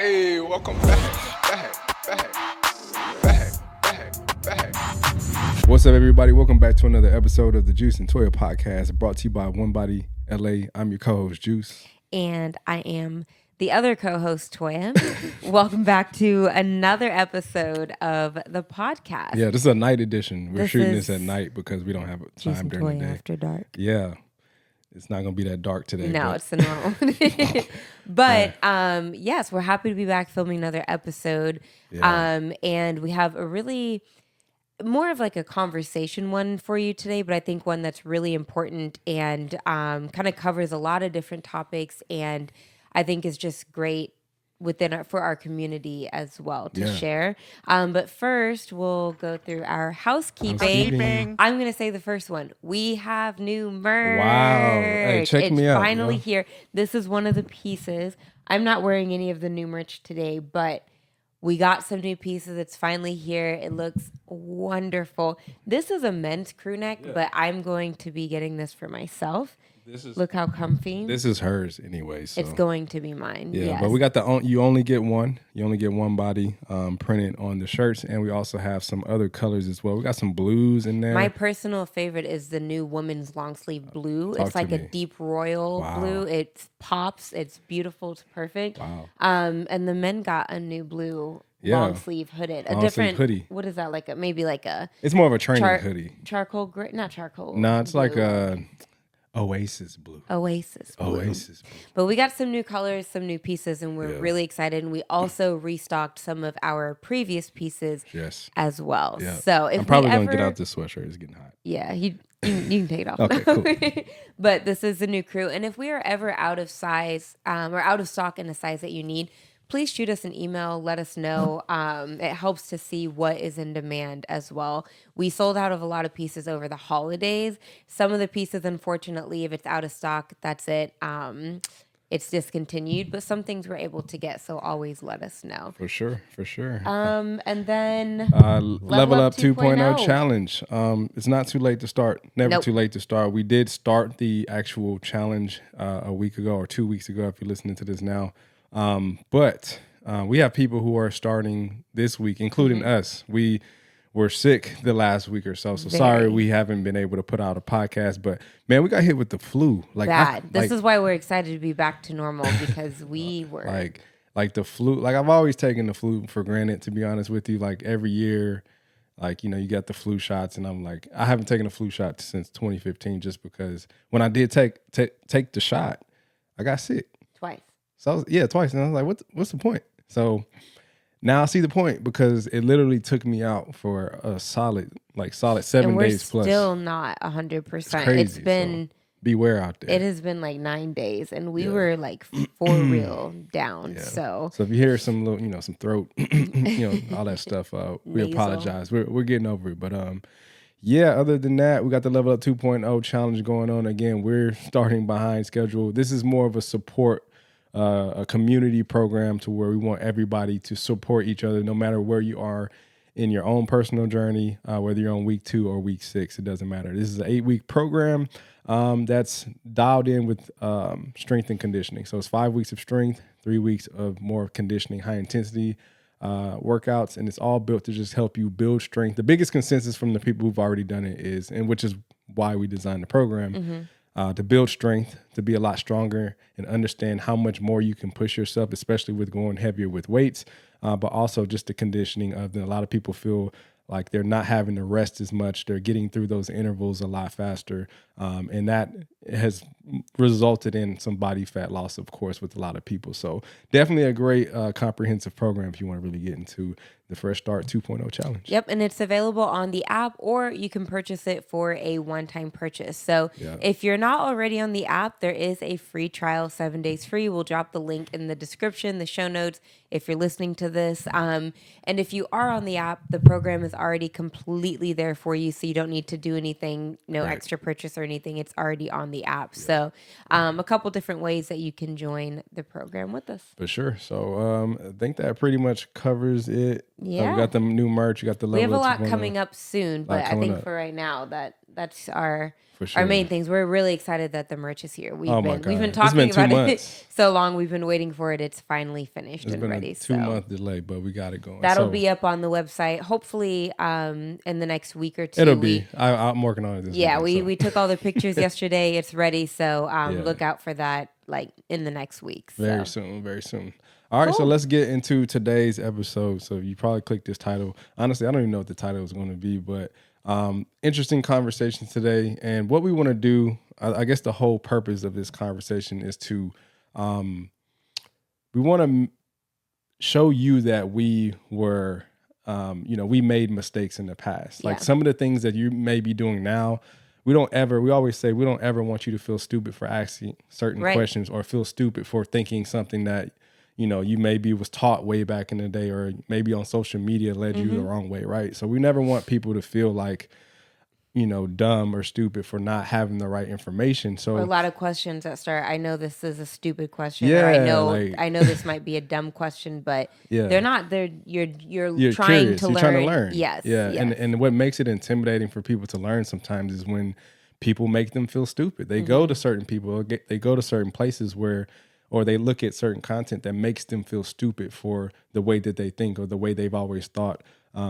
Hey, welcome back. What's up, everybody? Welcome back to another episode of the Juice and Toya podcast, brought to you by One Body LA. I'm your co-host, Juice. And I am the other co-host, Toya. Welcome back to another episode of the podcast. Yeah, this is a night edition. We're shooting this at night because we don't have Juice time and during Toya the day. After dark. Yeah. It's not going to be that dark today. No, it's the normal. But yes, we're happy to be back filming another episode. Yeah. And we have a really more of like a conversation one for you today, but I think one that's really important and kind of covers a lot of different topics, and I think is just great for our community as well to share. But first, we'll go through our housekeeping. I'm going to say the first one. We have new merch. Wow. Hey, check me out. It's finally here. This is one of the pieces. I'm not wearing any of the new merch today, but we got some new pieces. It's finally here. It looks wonderful. This is a men's crew neck, but I'm going to be getting this for myself. Look how comfy. This is hers anyway. So. It's going to be mine. Yeah, yes. But we got you only get one. You only get one body printed on the shirts, and we also have some other colors as well. We got some blues in there. My personal favorite is the new women's long sleeve blue. It's like a deep royal blue. It pops. It's beautiful. It's perfect. Wow. And the men got a new blue long sleeve hooded. A different hoodie. What is that like? Maybe like a. It's more of a training hoodie. Charcoal gray, not charcoal. No, it's blue. Like a. Oasis blue. Oasis blue. But we got some new colors, some new pieces, and we're really excited. And we also restocked some of our previous pieces as well. Yeah. So if I'm probably going to get out this sweatshirt. It's getting hot. Yeah, you can take it off. Okay, cool. But this is the new crew. And if we are ever out of size or out of stock in a size that you need, please shoot us an email. Let us know. It helps to see what is in demand as well. We sold out of a lot of pieces over the holidays. Some of the pieces, unfortunately, if it's out of stock, that's it. It's discontinued. But some things we're able to get, so always let us know. For sure. And then Level Up 2.0 challenge. It's not too late to start. Never too late to start. We did start the actual challenge a week ago or 2 weeks ago if you're listening to this now. But we have people who are starting this week, including us. We were sick the last week or so. So sorry we haven't been able to put out a podcast. But, man, we got hit with the flu. This is why we're excited to be back to normal, because we were. Like the flu. Like, I've always taken the flu for granted, to be honest with you. Like, every year, like, you know, you get the flu shots. And I'm like, I haven't taken a flu shot since 2015 just because when I did take the shot, I got sick. Twice. So twice. And I was like, what's the point? So now I see the point, because it literally took me out for a solid 7 days plus. We're still not 100%. Crazy. It's been beware out there. It has been like 9 days, and we were like for real down. Yeah. So if you hear some little, some throat, all that stuff, we apologize. We're getting over it. But other than that, we got the Level Up 2.0 challenge going on. Again, we're starting behind schedule. This is more of a support. A community program to where we want everybody to support each other, no matter where you are in your own personal journey, whether you're on week 2 or week 6, it doesn't matter. This is an 8-week program that's dialed in with strength and conditioning. So it's 5 weeks of strength, 3 weeks of more conditioning, high intensity workouts, and it's all built to just help you build strength. The biggest consensus from the people who've already done it is, and which is why we designed the program, to build strength, to be a lot stronger and understand how much more you can push yourself, especially with going heavier with weights, but also just the conditioning of a lot of people feel like they're not having to rest as much. They're getting through those intervals a lot faster. And that has resulted in some body fat loss, of course, with a lot of people. So definitely a great comprehensive program if you want to really get into the Fresh Start 2.0 challenge. Yep, and it's available on the app, or you can purchase it for a one-time purchase. So if you're not already on the app, there is a free trial, 7 days free. We'll drop the link in the description, the show notes, if you're listening to this. And if you are on the app, the program is already completely there for you, so you don't need to do anything, extra purchase or anything. It's already on the app. So a couple different ways that you can join the program with us. For sure. So I think that pretty much covers it. Yeah. We got the new merch. You got the level. We have a lot coming up soon, but I think for right now That's our sure. main things. We're really excited that the merch is here. We've my God. been talking about it so long. We've been waiting for it. It's finally finished and ready. It's been a 2-month delay, but we got it going. That'll be up on the website hopefully in the next week or two. It'll be. I'm working on it this weekend. We took all the pictures yesterday. It's ready, so look out for that like in the next week. So. Very soon. All right, so let's get into today's episode. So you probably clicked this title. Honestly, I don't even know what the title is going to be, but interesting conversation today. And what we want to do, I guess the whole purpose of this conversation is to, we want to show you that we were, we made mistakes in the past. Like some of the things that you may be doing now, we always say we don't ever want you to feel stupid for asking certain questions or feel stupid for thinking something that, you maybe was taught way back in the day or maybe on social media led you the wrong way, right? So we never want people to feel like, dumb or stupid for not having the right information. So or a lot of questions that start, I know this is a stupid question, or I know this might be a dumb question, but they're not. You're trying curious. To you're learn. Trying to learn. Yes. Yeah. Yes. And what makes it intimidating for people to learn sometimes is when people make them feel stupid. They go to certain people, they go to certain places or they look at certain content that makes them feel stupid for the way that they think or the way they've always thought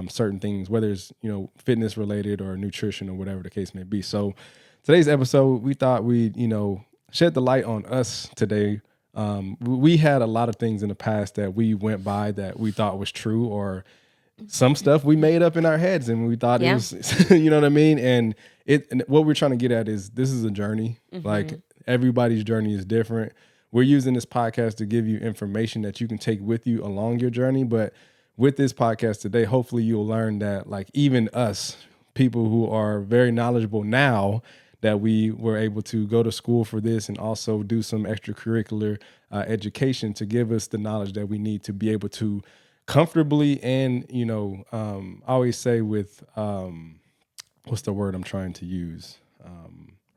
certain things, whether it's, fitness related or nutrition or whatever the case may be. So today's episode, we thought we'd, shed the light on us today. We had a lot of things in the past that we went by that we thought was true, or some stuff we made up in our heads and we thought it was, you know what I mean? And what we're trying to get at is this is a journey. Like everybody's journey is different. We're using this podcast to give you information that you can take with you along your journey. But with this podcast today, hopefully you'll learn that like even us, people who are very knowledgeable now, that we were able to go to school for this and also do some extracurricular education to give us the knowledge that we need to be able to comfortably and, I always say with, what's the word I'm trying to use?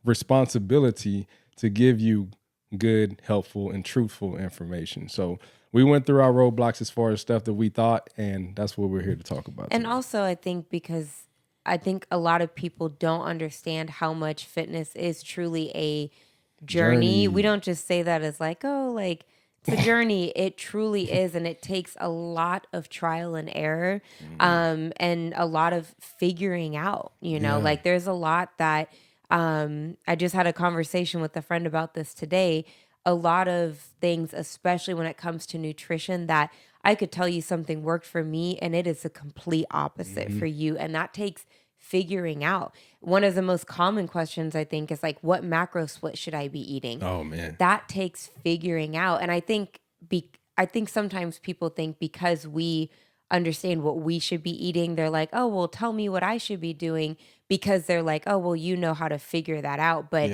Responsibility to give you good, helpful, and truthful information. So we went through our roadblocks as far as stuff that we thought, and that's what we're here to talk about. And today. Also, I think a lot of people don't understand how much fitness is truly a journey. We don't just say that as like, it's a journey. It truly is, and it takes a lot of trial and error, and a lot of figuring out. Like there's a lot that. I just had a conversation with a friend about this today. A lot of things, especially when it comes to nutrition, that I could tell you something worked for me and it is a complete opposite for you. And that takes figuring out. One of the most common questions I think is like, what macro split should I be eating? Oh man. That takes figuring out. And I think sometimes people think because we understand what we should be eating, they're like, oh, well, tell me what I should be doing, because they're like, oh, well, you know how to figure that out. But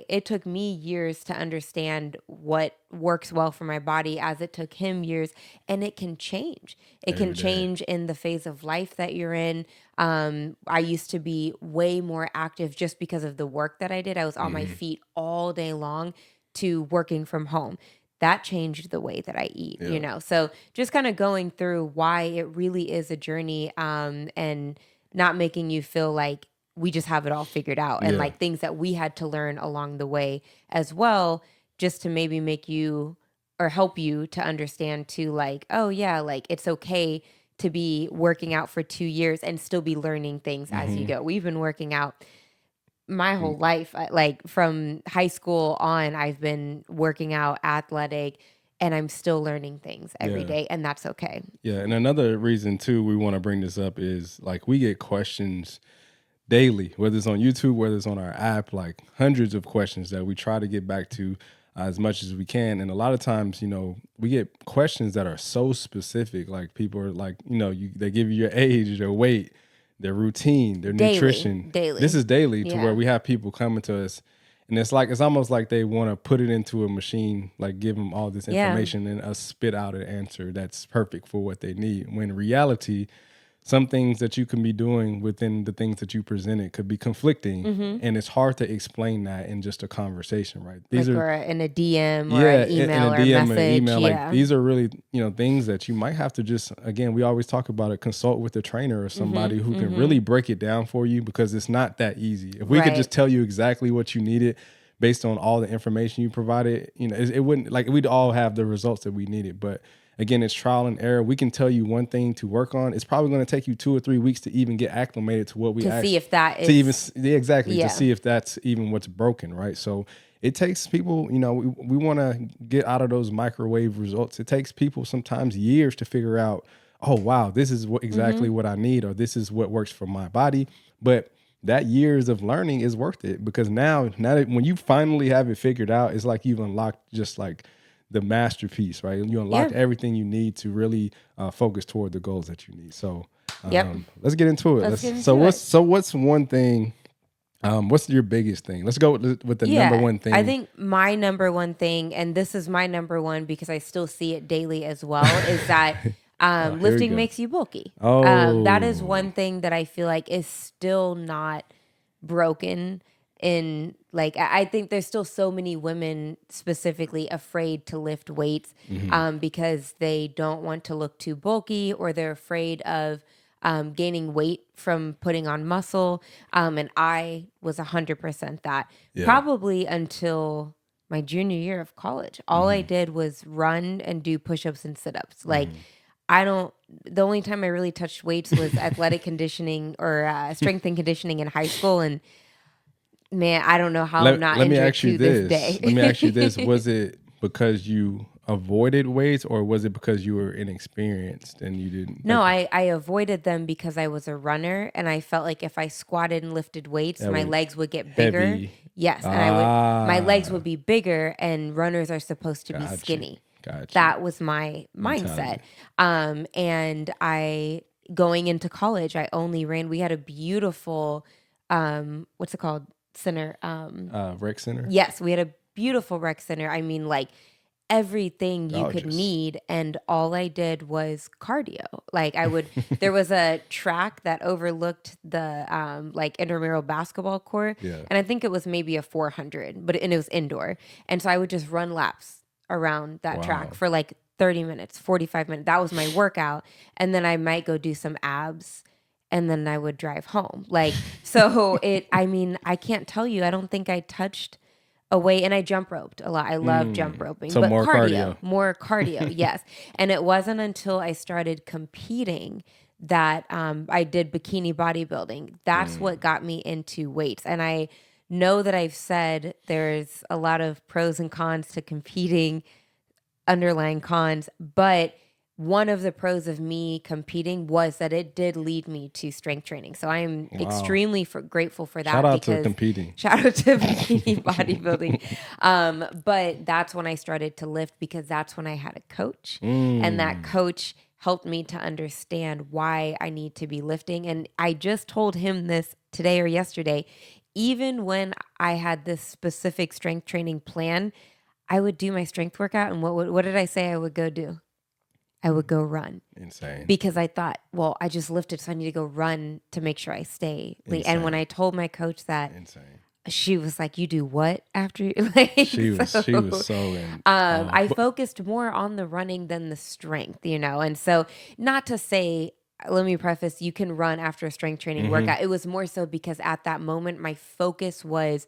it took me years to understand what works well for my body, as it took him years, and it can change. It can change in the phase of life that you're in. I used to be way more active just because of the work that I did. I was on my feet all day long to working from home. That changed the way that I eat, So just kind of going through why it really is a journey, and not making you feel like we just have it all figured out, and like things that we had to learn along the way as well, just to maybe make you or help you to understand too, like, oh yeah, like it's okay to be working out for 2 years and still be learning things as you go. We've been working out my whole life, like from high school on, I've been working out, athletic, and I'm still learning things every day, and that's okay. Yeah, and another reason too we want to bring this up is like we get questions daily, whether it's on YouTube, whether it's on our app, like hundreds of questions that we try to get back to as much as we can. And a lot of times, we get questions that are so specific. Like people are like, they give you your age, their weight, their routine, their nutrition. Daily. This is daily to where we have people coming to us, and it's almost like they want to put it into a machine, like give them all this information and us spit out an answer that's perfect for what they need. When in reality, some things that you can be doing within the things that you presented could be conflicting, and it's hard to explain that in just a conversation, right? These like, are or in a DM or an email in a DM or message. Email. Like these are really, things that you might have to just, again, we always talk about it, consult with a trainer or somebody who can really break it down for you, because it's not that easy. If we could just tell you exactly what you needed based on all the information you provided, it wouldn't, like, we'd all have the results that we needed. But again, it's trial and error. We can tell you one thing to work on. It's probably going to take you 2 or 3 weeks to even get acclimated to what we see if that is to see if that's even what's broken, right? So it takes people, we want to get out of those microwave results. It takes people sometimes years to figure out, oh wow, this is exactly what I need, or this is what works for my body. But that years of learning is worth it, because now that when you finally have it figured out, it's like you've unlocked just like the masterpiece, right? You unlock everything you need to really focus toward the goals that you need. So let's get into it. What's one thing, what's your biggest thing? Let's go with the number one thing. I think my number one thing, and this is my number one because I still see it daily as well, is that lifting makes you bulky. That is one thing that I feel like is still not broken. In like, I think there's still so many women specifically afraid to lift weights because they don't want to look too bulky, or they're afraid of gaining weight from putting on muscle. And I was 100% that, probably until my junior year of college. All I did was run and do push-ups and sit-ups. Like, the only time I really touched weights was athletic conditioning or strength and conditioning in high school. And man, I don't know how I'm not injured to this day. Let me ask you this. Was it because you avoided weights, or was it because you were inexperienced and you didn't? No, I avoided them because I was a runner, and I felt like if I squatted and lifted weights, my legs would get bigger. Heavy. Yes, and my legs would be bigger, and runners are supposed to be skinny. Gotcha. That was my mindset. And going into college, I only ran. We had a beautiful, what's it called? Center. Rec center? Yes, we had a beautiful rec center. I mean, like, everything you could need, and all I did was cardio. Like, there was a track that overlooked the like intramural basketball court, and I think it was maybe a 400, and it was indoor, and so I would just run laps around that track for like 30 minutes, 45 minutes. That was my workout, and then I might go do some abs, and then I would drive home. Like, so I can't tell you, I don't think I touched a weight, and I jump roped a lot. I love jump roping, so but more cardio, yes. And it wasn't until I started competing that I did bikini bodybuilding. That's what got me into weights. And I know that I've said there's a lot of pros and cons to competing, underlying cons, but one of the pros of me competing was that it did lead me to strength training. So I'm extremely grateful for that. Shout out to competing. Shout out to bikini bodybuilding. But that's when I started to lift, because that's when I had a coach. And that coach helped me to understand why I need to be lifting. And I just told him this today or yesterday. Even when I had this specific strength training plan, I would do my strength workout. And what did I say I would go do? I would go run. Insane. Because I thought, well, I just lifted, so I need to go run to make sure I stay. And when I told my coach that, she was like, "You do what after you?" Like, she was so in. I focused more on the running than the strength, And so, not to say, let me preface, you can run after a strength training workout. It was more so because at that moment, my focus was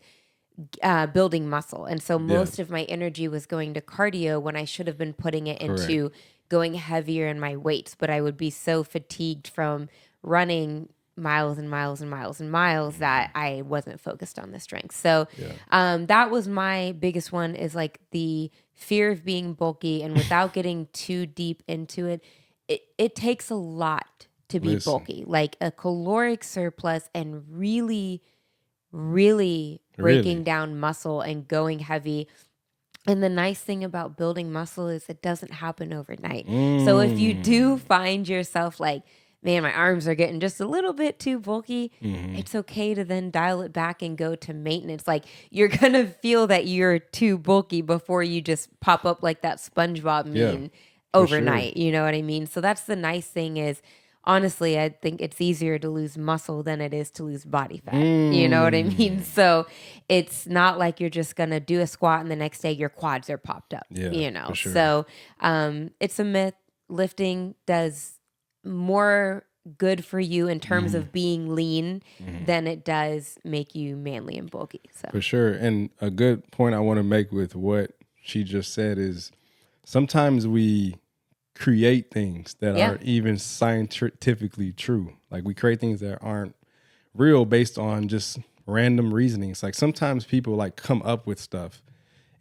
building muscle. And so most of my energy was going to cardio when I should have been putting it into going heavier in my weights. But I would be so fatigued from running miles and miles and miles and miles that I wasn't focused on the strength. So that was my biggest one, is like the fear of being bulky. And without getting too deep into it, it takes a lot to be bulky, like a caloric surplus, and really breaking down muscle and going heavy. And the nice thing about building muscle is it doesn't happen overnight. So if you do find yourself like, man, my arms are getting just a little bit too bulky, it's okay to then dial it back and go to maintenance. Like, you're going to feel that you're too bulky before you just pop up like that SpongeBob meme overnight. Sure. You know what I mean? So that's the nice thing, is honestly, I think it's easier to lose muscle than it is to lose body fat. You know what I mean? So it's not like you're just going to do a squat and the next day your quads are popped up, Yeah, you know? for sure. So it's a myth. Lifting does more good for you in terms of being lean than it does make you manly and bulky. So For sure. And a good point I want to make with what she just said is sometimes we create things that aren't even scientifically true. Like we create things that aren't real based on just random reasonings. Like sometimes people like come up with stuff,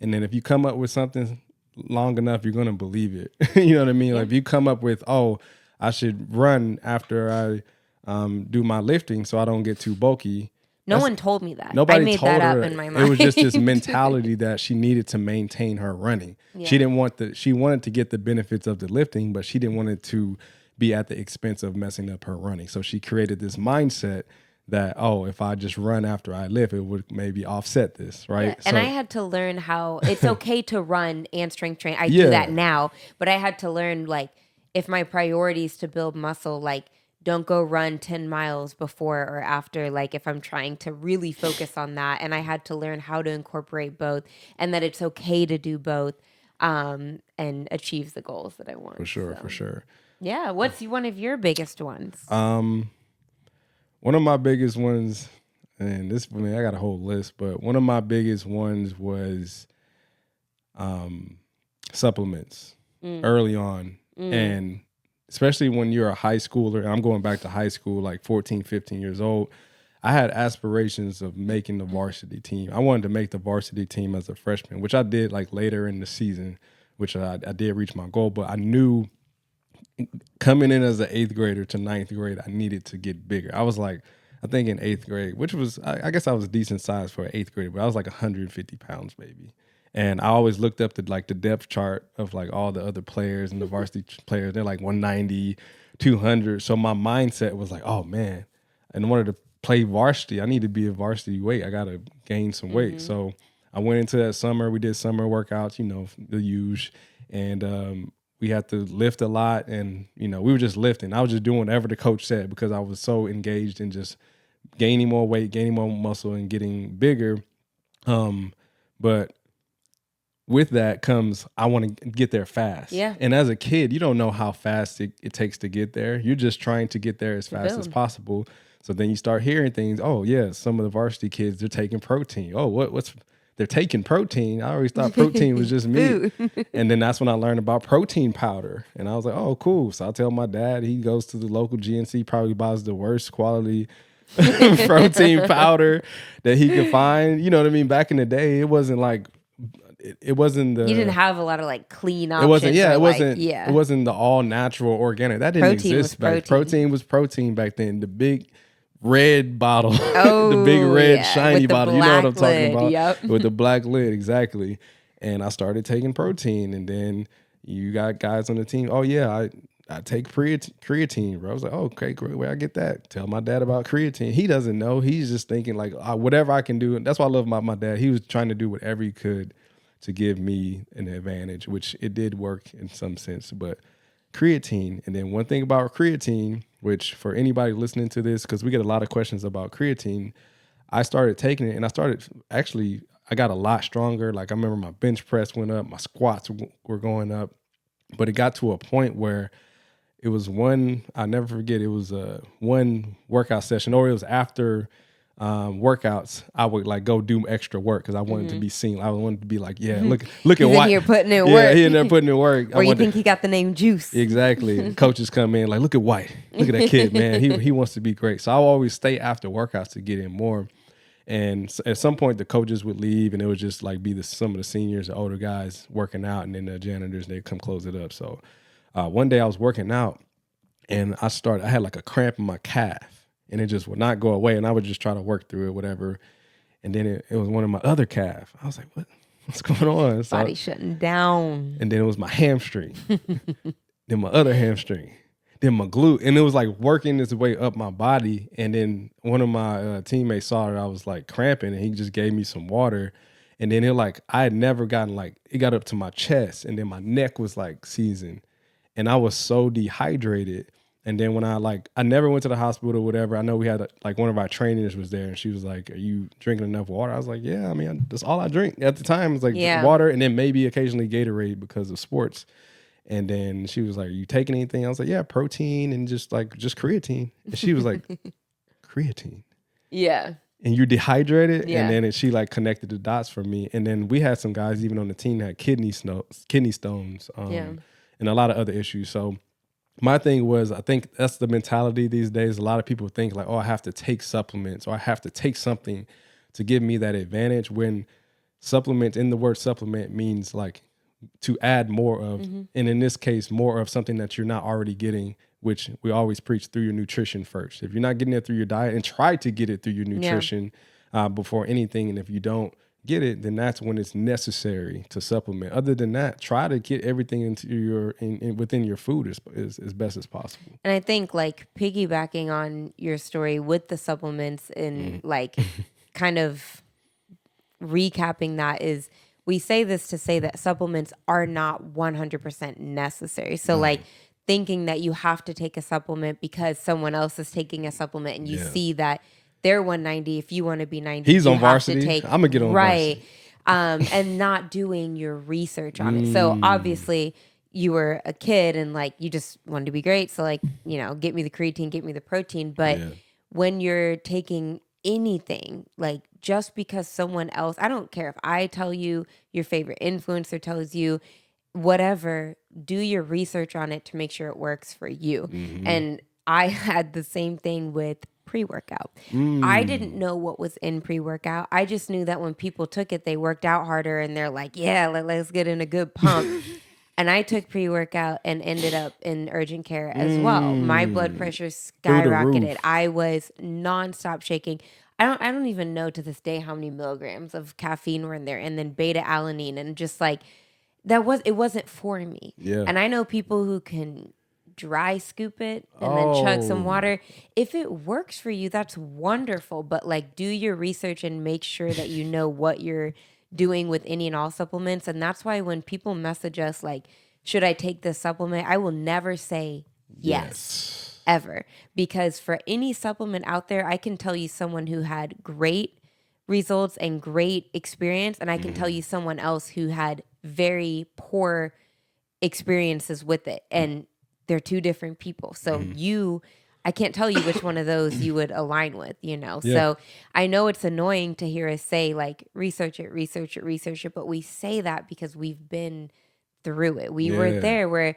and then if you come up with something long enough, you're gonna believe it. You know what I mean? Like if you come up with, oh, I should run after I do my lifting so I don't get too bulky. no one told me that. Nobody I made told that her. up in my mind. It was just this mentality that she needed to maintain her running. Yeah. She didn't want she wanted to get the benefits of the lifting, but she didn't want it to be at the expense of messing up her running. So she created this mindset that, oh, if I just run after I lift, it would maybe offset this, right? Yeah. And I had to learn how it's okay to run and strength train. I do that now, but I had to learn, like, if my priority is to build muscle, like, don't go run 10 miles before or after, like if I'm trying to really focus on that. And I had to learn how to incorporate both and that it's okay to do both and achieve the goals that I want. For sure, for sure. Yeah. What's one of your biggest ones? One of my biggest ones, and this, I mean, I got a whole list, but one of my biggest ones was supplements early on. And especially when you're a high schooler, I'm going back to high school, like 14, 15 years old, I had aspirations of making the varsity team. I wanted to make the varsity team as a freshman, which I did like later in the season, which I did reach my goal, but I knew coming in as an 8th grader to 9th grade, I needed to get bigger. I was like, I think in 8th grade, which was, I guess I was decent size for an 8th grader, but I was like 150 pounds maybe. And I always looked up the depth chart of like all the other players and the varsity players. They're like 190, 200. So my mindset was like, oh man, in order to play varsity, I need to be a varsity weight. I got to gain some weight. So I went into that summer. We did summer workouts, you know, the usual. And we had to lift a lot. And, you know, we were just lifting. I was just doing whatever the coach said because I was so engaged in just gaining more weight, gaining more muscle, and getting bigger. But with that comes, I want to get there fast. Yeah. And as a kid, you don't know how fast it takes to get there. You're just trying to get there as fast as possible. So then you start hearing things. Oh yeah, some of the varsity kids, they're taking protein. Oh, what's they're taking protein. I always thought protein was just meat. And then that's when I learned about protein powder. And I was like, oh, cool. So I tell my dad, he goes to the local GNC, probably buys the worst quality protein powder that he could find. You know what I mean? Back in the day, it wasn't like, it wasn't the. You didn't have a lot of like clean options. It wasn't. Yeah, it wasn't the all natural organic. That didn't exist back. Protein was protein back then. The big red bottle, the big red shiny bottle. You know what I'm talking about? Yep. With the black lid, exactly. And I started taking protein, and then you got guys on the team. Oh yeah, I take creatine, bro. I was like, oh, okay, great. Where I get that? Tell my dad about creatine. He doesn't know. He's just thinking like, whatever I can do. And that's why I love my dad. He was trying to do whatever he could to give me an advantage, which it did work in some sense. But creatine, and then one thing about creatine, which for anybody listening to this, because we get a lot of questions about creatine, I started taking it, and I got a lot stronger. Like I remember my bench press went up, my squats were going up, but it got to a point where it was I'll never forget, it was one workout session, or it was after workouts, I would like go do extra work because I wanted to be seen. I wanted to be like, yeah, look at what you're putting in work. Yeah, he in there putting in work. Or you think he got the name Juice? Exactly. Coaches come in like, look at White. Look at that kid, man. He wants to be great. So I always stay after workouts to get in more. And at some point, the coaches would leave, and it would just like be some of the seniors, the older guys working out, and then the janitors, they'd come close it up. So one day I was working out, and I had like a cramp in my calf, and it just would not go away. And I would just try to work through it, whatever. And then it was one of my other calf. I was like, what's going on? So, body shutting down. And then it was my hamstring, then my other hamstring, then my glute. And it was like working its way up my body. And then one of my teammates saw that I was like cramping, and he just gave me some water. And then I had never gotten it got up to my chest, and then my neck was like seasoned. And I was so dehydrated. And then when I never went to the hospital or whatever. I know we had like one of our trainers was there, and she was like, "Are you drinking enough water?" I was like, "Yeah, I mean, that's all I drink at the time. It's like water, and then maybe occasionally Gatorade because of sports." And then she was like, "Are you taking anything?" I was like, "Yeah, protein and just creatine." And she was like, "Creatine?" Yeah. And you're dehydrated. Yeah. And then she like connected the dots for me. And then we had some guys even on the team that had kidney stones, and a lot of other issues. So my thing was, I think that's the mentality these days. A lot of people think like, oh, I have to take supplements or I have to take something to give me that advantage, when supplement, in the word supplement, means like to add more of, and in this case, more of something that you're not already getting, which we always preach through your nutrition first. If you're not getting it through your diet, and try to get it through your nutrition before anything. And if you don't get it, then that's when it's necessary to supplement. Other than that, try to get everything into your within your food as best as possible. And I think like piggybacking on your story with the supplements and like kind of recapping that is, we say this to say that supplements are not 100% necessary. So like thinking that you have to take a supplement because someone else is taking a supplement and you see that they're 190, if you want to be 90, he's on varsity. I'm gonna get on varsity. And not doing your research on it. So obviously you were a kid and like you just wanted to be great. So like, you know, get me the creatine, get me the protein. But when you're taking anything, like just because someone else, I don't care if I tell you, your favorite influencer tells you, whatever, do your research on it to make sure it works for you. And I had the same thing with pre-workout. I didn't know what was in pre-workout. I just knew that when people took it, they worked out harder and they're like, yeah, let's get in a good pump. And I took pre-workout and ended up in urgent care as well. My blood pressure skyrocketed. I was nonstop shaking. I don't even know to this day how many milligrams of caffeine were in there, and then beta alanine, and just like it wasn't for me. Yeah. And I know people who can dry scoop it and then chug some water. If it works for you, that's wonderful. But like, do your research and make sure that you know what you're doing with any and all supplements. And that's why when people message us like, should I take this supplement? I will never say yes. Ever. Because for any supplement out there, I can tell you someone who had great results and great experience, and I can tell you someone else who had very poor experiences with it. And they're two different people. So I can't tell you which one of those you would align with, you know? Yeah. So I know it's annoying to hear us say like, research it. But we say that because we've been through it. We were there where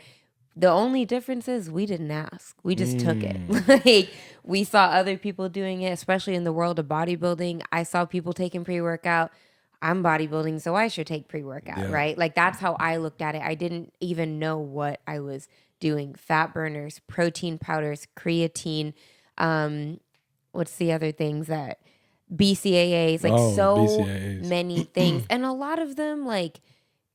the only difference is we didn't ask. We just took it. Like we saw other people doing it, especially in the world of bodybuilding. I saw people taking pre-workout. I'm bodybuilding, so I should take pre-workout, right? Like that's how I looked at it. I didn't even know what I was doing. Fat burners, protein powders, creatine. What's the other things that BCAAs, like BCAAs. Many things. And a lot of them like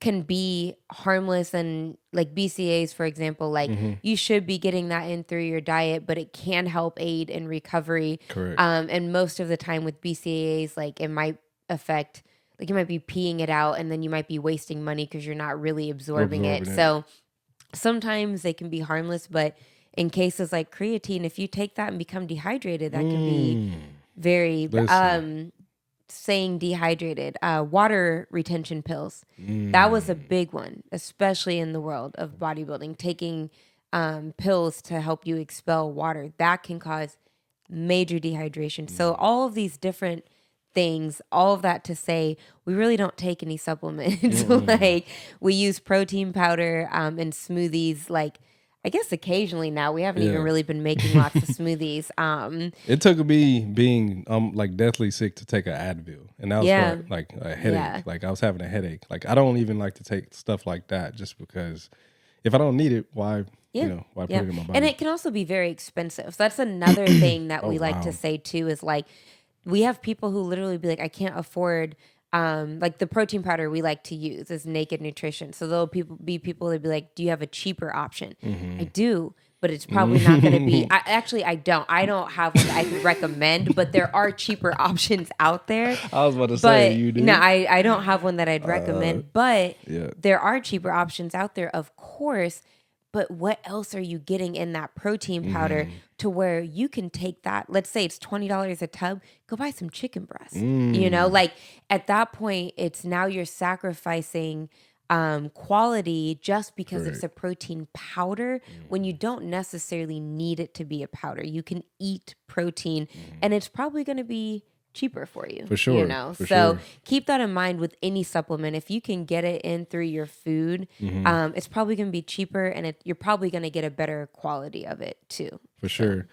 can be harmless, and like BCAAs, for example, like you should be getting that in through your diet, but it can help aid in recovery. Correct. And most of the time with BCAAs, like it might affect, like you might be peeing it out and then you might be wasting money because you're not really absorbing it. So sometimes they can be harmless, but in cases like creatine, if you take that and become dehydrated, that can be very, saying dehydrated. Water retention pills. That was a big one, especially in the world of bodybuilding. Taking pills to help you expel water, that can cause major dehydration. So all of these different things, all of that to say, we really don't take any supplements. Like we use protein powder and smoothies, like I guess occasionally now. We haven't even really been making lots of smoothies. It took me being like deathly sick to take an Advil, and that was for like a headache. Yeah. Like I was having a headache. Like I don't even like to take stuff like that just because if I don't need it, why why put it in my body? And it can also be very expensive. So that's another thing that we like to say too, is like we have people who literally be like, I can't afford like the protein powder we like to use is Naked Nutrition. So there'll be people that be like, do you have a cheaper option? I do, but it's probably not going to be. I don't have one that I could recommend, but there are cheaper options out there. I was about to say, you do? No, I don't have one that I'd recommend, but there are cheaper options out there, of course. but what else are you getting in that protein powder to where you can take that, let's say it's $20 a tub, go buy some chicken breast. You know, like at that point, it's now you're sacrificing quality just because it's a protein powder when you don't necessarily need it to be a powder. You can eat protein and it's probably going to be cheaper for you. For sure. You know, so keep that in mind with any supplement. If you can get it in through your food, it's probably going to be cheaper and you're probably going to get a better quality of it too. For sure.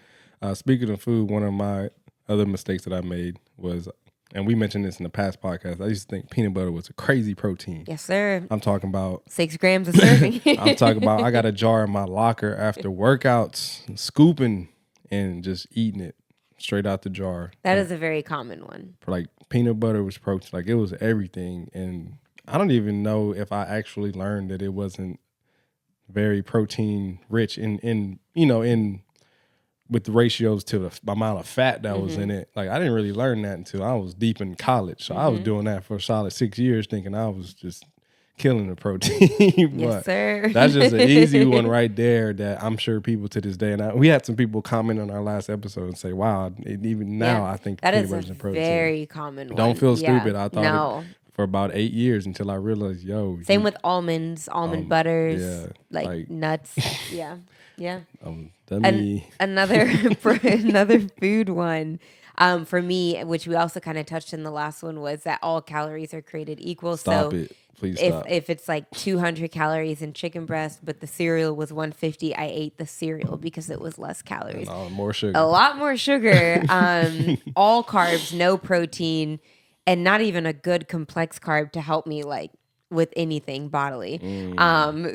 Speaking of food, one of my other mistakes that I made was, and we mentioned this in the past podcast, I used to think peanut butter was a crazy protein. Yes, sir. I'm talking about 6 grams a serving. I'm talking about I got a jar in my locker after workouts, scooping and just eating it straight out the jar. That is a very common one. Like peanut butter was protein, like it was everything. And I don't even know if I actually learned that it wasn't very protein rich in with the ratios to the amount of fat that was in it. Like I didn't really learn that until I was deep in college. So I was doing that for a solid 6 years thinking I was just killing the protein. Yes, sir. That's just an easy one right there that I'm sure people to this day, and we had some people comment on our last episode and say, wow, even now I think that is a protein. very common one. Don't feel stupid. I thought for about 8 years until I realized, same with almonds, almond butters, like nuts. Yeah. Another food one for me, which we also kind of touched in the last one, was that all calories are created equal. Stop it. Please stop. If it's like 200 calories in chicken breast, but the cereal was 150, I ate the cereal because it was less calories. A lot more sugar. All carbs, no protein, and not even a good complex carb to help me like with anything bodily.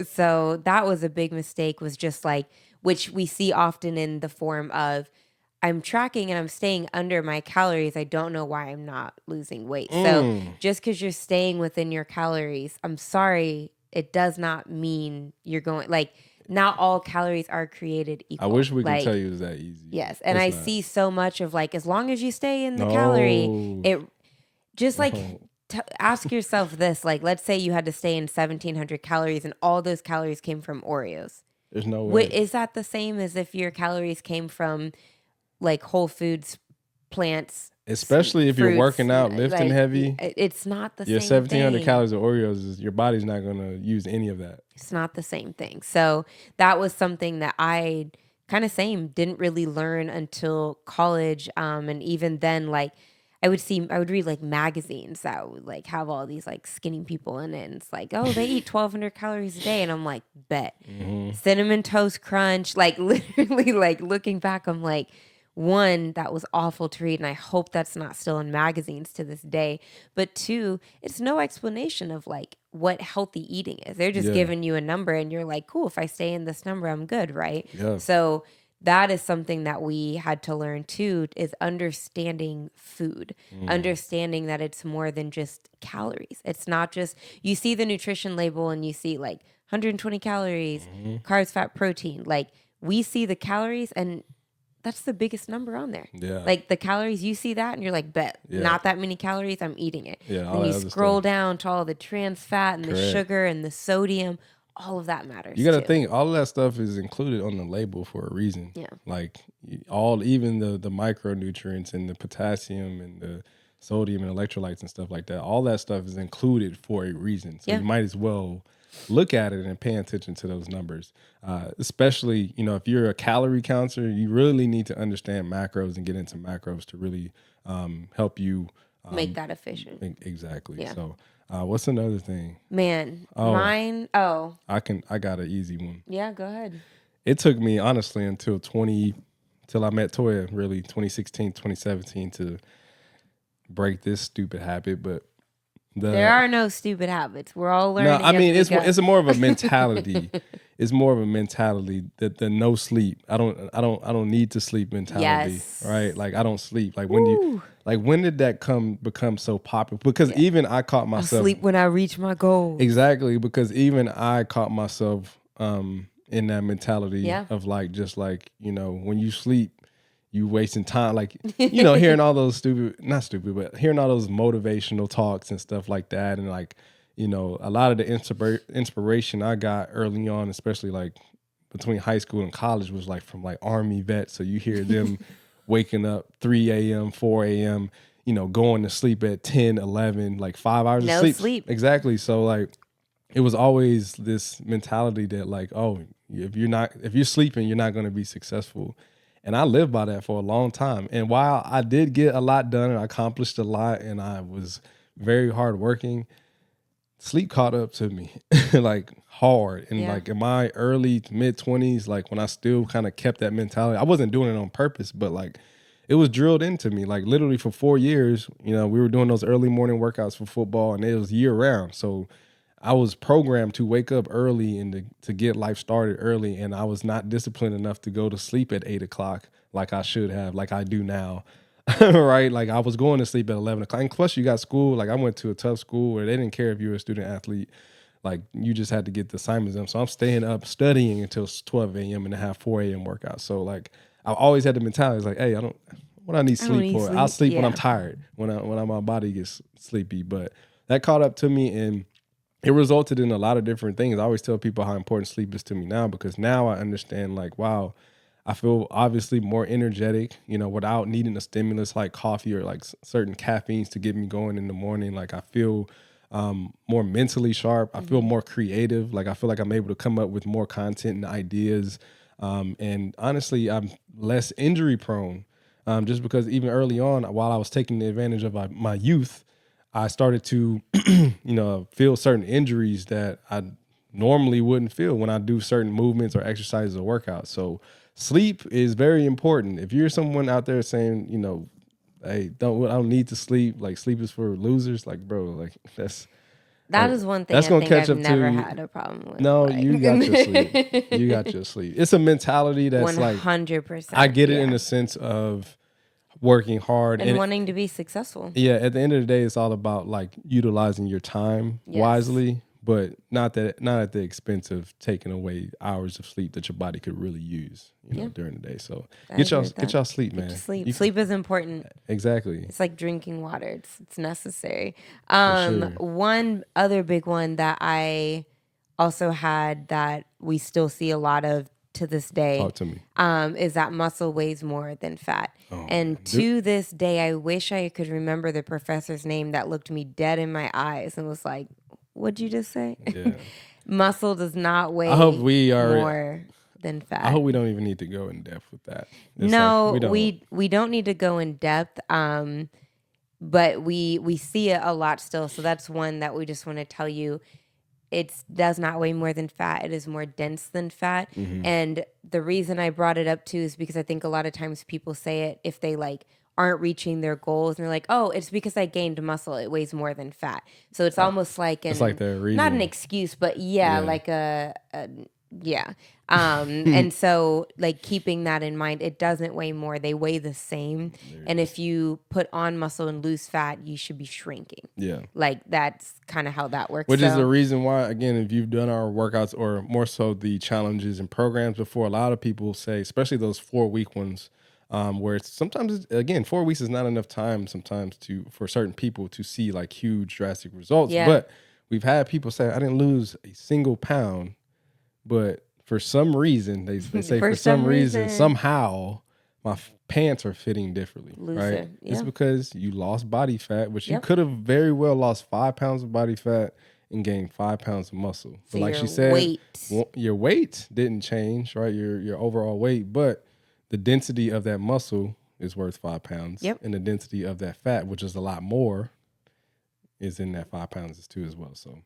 So that was a big mistake, was just like, which we see often in the form of, I'm tracking and I'm staying under my calories. I don't know why I'm not losing weight. So just because you're staying within your calories, I'm sorry, it does not mean you're going, like, not all calories are created equal. I wish we could tell you it was that easy. Yes. And I see so much of like, as long as you stay in the calorie, it just like, ask yourself this, like, let's say you had to stay in 1,700 calories and all those calories came from Oreos. There's no way. Is that the same as if your calories came from like whole foods, plants? Especially if you're working out, lifting heavy. It's not the same thing. Your 1,700 calories of Oreos, your body's not going to use any of that. It's not the same thing. So that was something that I didn't really learn until college. And even then, like, I would read like magazines that would like have all these like skinny people in it. And it's like, oh, they eat 1,200 calories a day. And I'm like, bet. Cinnamon Toast Crunch. Like literally like looking back, I'm like, one, that was awful to read. And I hope that's not still in magazines to this day. But two, it's no explanation of like what healthy eating is. They're just giving you a number and you're like, cool, if I stay in this number, I'm good, right? Yeah. So that is something that we had to learn too, is understanding food, understanding that it's more than just calories. It's not just, you see the nutrition label and you see like 120 calories, carbs, fat, protein. Like we see the calories and that's the biggest number on there. Yeah. Like the calories, you see that and you're like, bet, not that many calories, I'm eating it. Yeah. And you scroll down to all the trans fat and the sugar and the sodium. All of that matters. You got to think all of that stuff is included on the label for a reason. Yeah. Like even the micronutrients and the potassium and the sodium and electrolytes and stuff like that. All that stuff is included for a reason. So you might as well look at it and pay attention to those numbers. Especially, if you're a calorie counter, you really need to understand macros and get into macros to really help you make that efficient. Exactly. Yeah. So what's another thing? Man, mine. I got an easy one. Yeah, go ahead. It took me honestly until I met Toya, really 2016, 2017 to break this stupid habit. But there are no stupid habits. We're all learning. No, I mean it's more of a mentality. It's more of a mentality that the no sleep. I don't need to sleep mentality. Yes. Right? Like I don't sleep. Like when did that become so popular? Because even I caught myself. I sleep when I reach my goal. Exactly, because even I caught myself in that mentality of like just like, when you sleep, you wasting time, like, hearing all those hearing all those motivational talks and stuff like that. And like, a lot of the inspiration I got early on, especially like between high school and college was like from like Army vets. So you hear them waking up 3 a.m., 4 a.m., going to sleep at 10, 11, like 5 hours No of sleep. Exactly. So like it was always this mentality that like, oh, if you're sleeping, you're not going to be successful. And I lived by that for a long time. And while I did get a lot done and I accomplished a lot and I was very hardworking, sleep caught up to me like hard. And like in my early mid 20s, like when I still kind of kept that mentality, I wasn't doing it on purpose, but like it was drilled into me. Like literally for 4 years, we were doing those early morning workouts for football and it was year round. So I was programmed to wake up early and to get life started early. And I was not disciplined enough to go to sleep at 8 o'clock like I should have, like I do now. Right? Like I was going to sleep at 11 o'clock. And plus you got school. Like I went to a tough school where they didn't care if you were a student athlete. Like you just had to get the assignments done. So I'm staying up studying until 12 a.m. and to have 4 a.m. workouts. So like I always had the mentality, it's like, hey, what I need sleep for? I'll sleep when I'm tired, when my body gets sleepy. But that caught up to me and it resulted in a lot of different things. I always tell people how important sleep is to me now because now I understand like, wow, I feel obviously more energetic, without needing a stimulus like coffee or like certain caffeines to get me going in the morning. Like I feel more mentally sharp. I feel more creative. Like I feel like I'm able to come up with more content and ideas. And honestly, I'm less injury prone just because even early on, while I was taking advantage of my youth, I started to, feel certain injuries that I normally wouldn't feel when I do certain movements or exercises or workouts. So sleep is very important. If you're someone out there saying, hey, I don't need to sleep, like sleep is for losers, like bro, like that is one thing that's I gonna think catch I've up never to you. had a problem with. No, like. you got your sleep. You got your sleep. It's a mentality that's 100%. I get it in the sense of working hard and wanting to be successful. Yeah, at the end of the day, it's all about like utilizing your time wisely, but not at the expense of taking away hours of sleep that your body could really use, during the day. So get y'all sleep, man. Sleep is important. Exactly. It's like drinking water. It's necessary. Sure. One other big one that I also had that we still see a lot of to this day. Talk to me. Is that muscle weighs more than fat. Oh, and to this day, I wish I could remember the professor's name that looked me dead in my eyes and was like, what'd you just say? Yeah. Muscle does not weigh more than fat. I hope we don't even need to go in depth with that. We don't need to go in depth. But we see it a lot still. So that's one that we just want to tell you. It does not weigh more than fat. It is more dense than fat. Mm-hmm. And the reason I brought it up too is because I think a lot of times people say it if they like aren't reaching their goals and they're like, oh, it's because I gained muscle. It weighs more than fat. So it's almost like it's like their reason. Not an excuse, but like and so like keeping that in mind, it doesn't weigh more. They weigh the same. And if you put on muscle and lose fat, you should be shrinking. Yeah. Like that's kind of how that works. Which is the reason why, again, if you've done our workouts or more so the challenges and programs before, a lot of people say, especially those 4-week ones, where it's sometimes, again, 4 weeks is not enough time sometimes for certain people to see like huge drastic results. Yeah. But we've had people say, I didn't lose a single pound, but for some reason, they say for some reason, somehow my pants are fitting differently, right? Yeah. It's because you lost body fat, which you could have very well lost 5 pounds of body fat and gained 5 pounds of muscle. So like she said, your weight didn't change, right? Your overall weight, but the density of that muscle is worth 5 pounds. Yep. And the density of that fat, which is a lot more, is in that 5 pounds too as well. So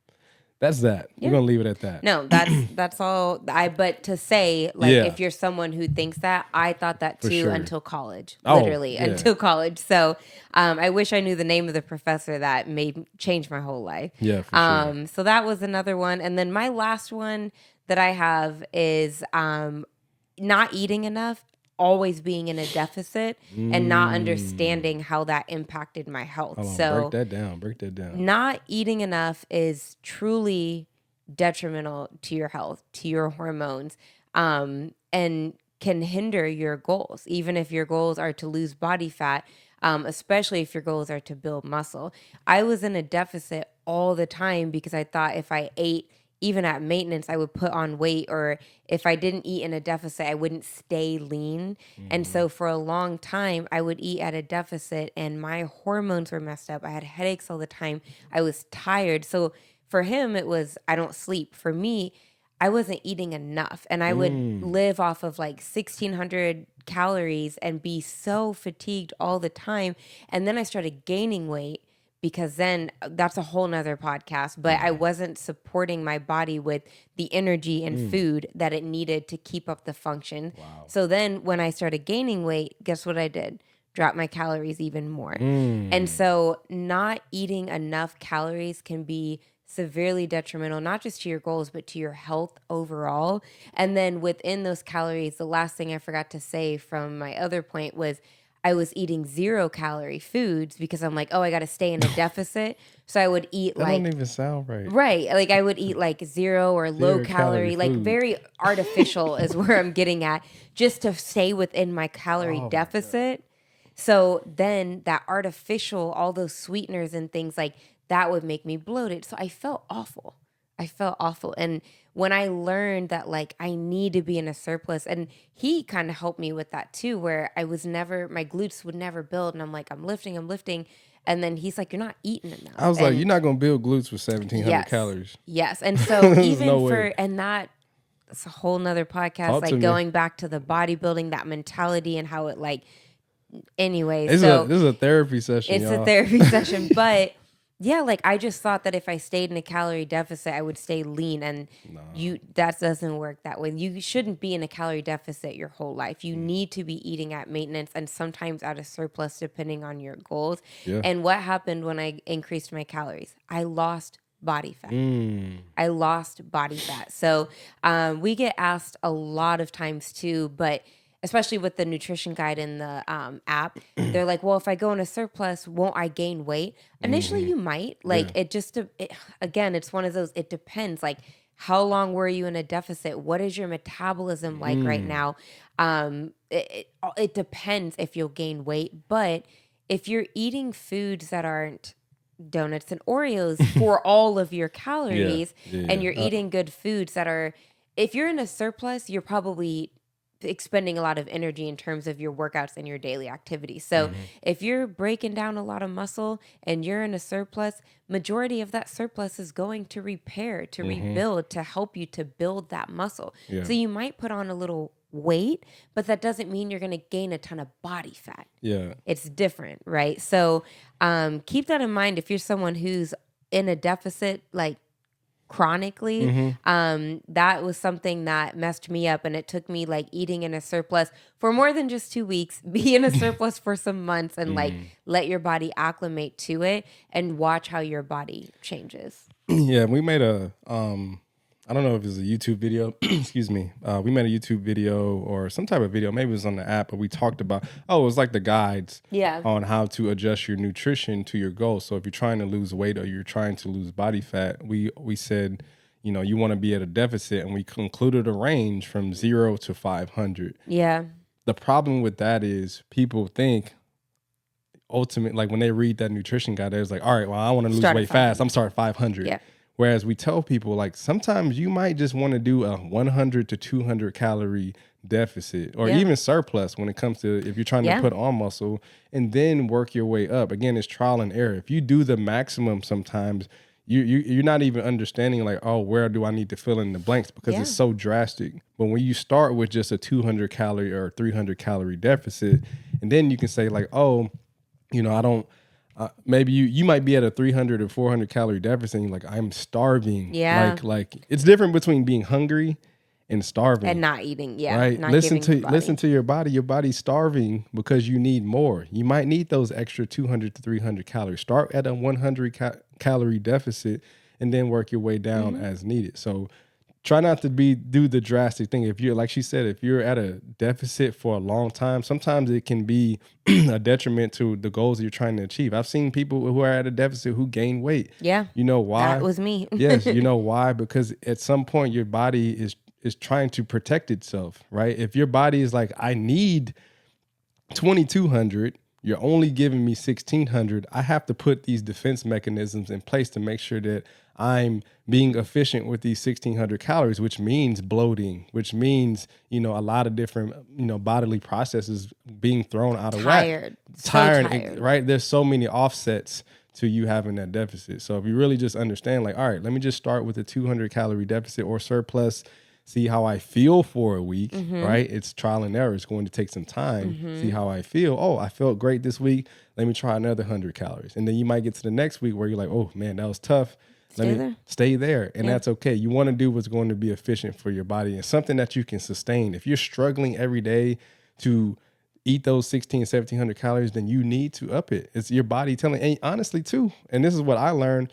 that's that. Yeah. We're gonna leave it at that. No, that's all. But to say, like, if you're someone who thinks that, I thought that too until college, literally until college. So, I wish I knew the name of the professor that made change my whole life. Yeah, for sure. So that was another one, and then my last one that I have is not eating enough. Always being in a deficit and not understanding how that impacted my health. So break that down. Not eating enough is truly detrimental to your health, to your hormones, and can hinder your goals, even if your goals are to lose body fat, especially if your goals are to build muscle. I was in a deficit all the time because I thought if I ate even at maintenance, I would put on weight, or if I didn't eat in a deficit, I wouldn't stay lean. And so for a long time, I would eat at a deficit and my hormones were messed up. I had headaches all the time. I was tired. So for him, it was, I don't sleep. For me, I wasn't eating enough, and I would live off of like 1,600 calories and be so fatigued all the time. And then I started gaining weight, because then that's a whole nother podcast, but I wasn't supporting my body with the energy and food that it needed to keep up the function. Wow. So then when I started gaining weight, guess what I did? Drop my calories even more. And so not eating enough calories can be severely detrimental, not just to your goals, but to your health overall. And then within those calories, the last thing I forgot to say from my other point was I was eating 0-calorie foods, because I'm like, oh, I got to stay in a deficit. So I would eat That don't even sound right. Right. Like I would eat like 0 or low calorie, like food. very artificial is where I'm getting at, just to stay within my calorie deficit. So then that artificial, all those sweeteners and things like that would make me bloated. So I felt awful. And when I learned that like I need to be in a surplus, and he kind of helped me with that too, where I was never, my glutes would never build. And I'm like, I'm lifting. And then he's like, you're not eating enough. I was like, you're not going to build glutes with 1,700 calories. Yes. And so even no for, way. and that's a whole nother podcast, Talk to like me. going back to the bodybuilding, that mentality and how it like, anyways. This is a therapy session, It's y'all. a therapy session. But yeah, like I just thought that if I stayed in a calorie deficit, I would stay lean, and that doesn't work that way. You shouldn't be in a calorie deficit your whole life. You need to be eating at maintenance, and sometimes at a surplus depending on your goals. Yeah. And what happened when I increased my calories? I lost body fat. I lost body fat. So we get asked a lot of times too, but especially with the nutrition guide in the app, they're like, well, if I go in a surplus, won't I gain weight? Initially, you might. Like, again, it's one of those, it depends. Like, how long were you in a deficit? What is your metabolism like right now? It depends if you'll gain weight. But if you're eating foods that aren't donuts and Oreos for all of your calories, and you're eating good foods that are, if you're in a surplus, you're probably expending a lot of energy in terms of your workouts and your daily activities. So if you're breaking down a lot of muscle and you're in a surplus, majority of that surplus is going to repair, to rebuild, to help you to build that muscle. So you might put on a little weight, but that doesn't mean you're going to gain a ton of body fat. Yeah. It's different, right? So keep that in mind if you're someone who's in a deficit, like chronically. That was something that messed me up, and it took me like eating in a surplus for more than just 2 weeks, be in a surplus for some months, and like let your body acclimate to it and watch how your body changes. Yeah, we made a I don't know if it's a YouTube video. Excuse me. We made a YouTube video or some type of video. Maybe it was on the app, but we talked about, it was like the guides on how to adjust your nutrition to your goals. So if you're trying to lose weight or you're trying to lose body fat, we said, you want to be at a deficit, and we concluded a range from 0 to 500. Yeah. The problem with that is people think ultimately, like when they read that nutrition guide, they're like, all right, well, I want to lose weight fast. I'm starting 500. Yeah. Whereas we tell people, like, sometimes you might just want to do a 100 to 200 calorie deficit or even surplus when it comes to if you're trying to put on muscle, and then work your way up. Again, it's trial and error. If you do the maximum, sometimes you're not even understanding like, oh, where do I need to fill in the blanks, because it's so drastic. But when you start with just a 200 calorie or 300 calorie deficit, and then you can say like, oh, I don't. Maybe you might be at a 300 or 400 calorie deficit, and you're like, I'm starving. Yeah. Like it's different between being hungry and starving. And not eating. Yeah. Right. Not Listen giving to your body. Your body's starving because you need more. You might need those extra 200 to 300 calories. Start at a 100 calorie deficit and then work your way down as needed. So try not to do the drastic thing. If you're, like she said, if you're at a deficit for a long time, sometimes it can be a detriment to the goals you're trying to achieve. I've seen people who are at a deficit who gain weight. Yeah. You know why? That was me. Yes. You know why? Because at some point your body is trying to protect itself, right? If your body is like, I need 2,200, you're only giving me 1,600. I have to put these defense mechanisms in place to make sure that I'm being efficient with these 1,600 calories, which means bloating, which means, a lot of different, bodily processes being thrown out of whack. Tired, right? There's so many offsets to you having that deficit. So if you really just understand, like, all right, let me just start with a 200 calorie deficit or surplus, see how I feel for a week, right? It's trial and error. It's going to take some time, see how I feel. Oh, I felt great this week. Let me try another 100 calories. And then you might get to the next week where you're like, oh man, that was tough. Stay there. And that's okay. You want to do what's going to be efficient for your body and something that you can sustain. If you're struggling every day to eat those 1,700 calories, then you need to up it. It's your body telling, and honestly too, and this is what I learned,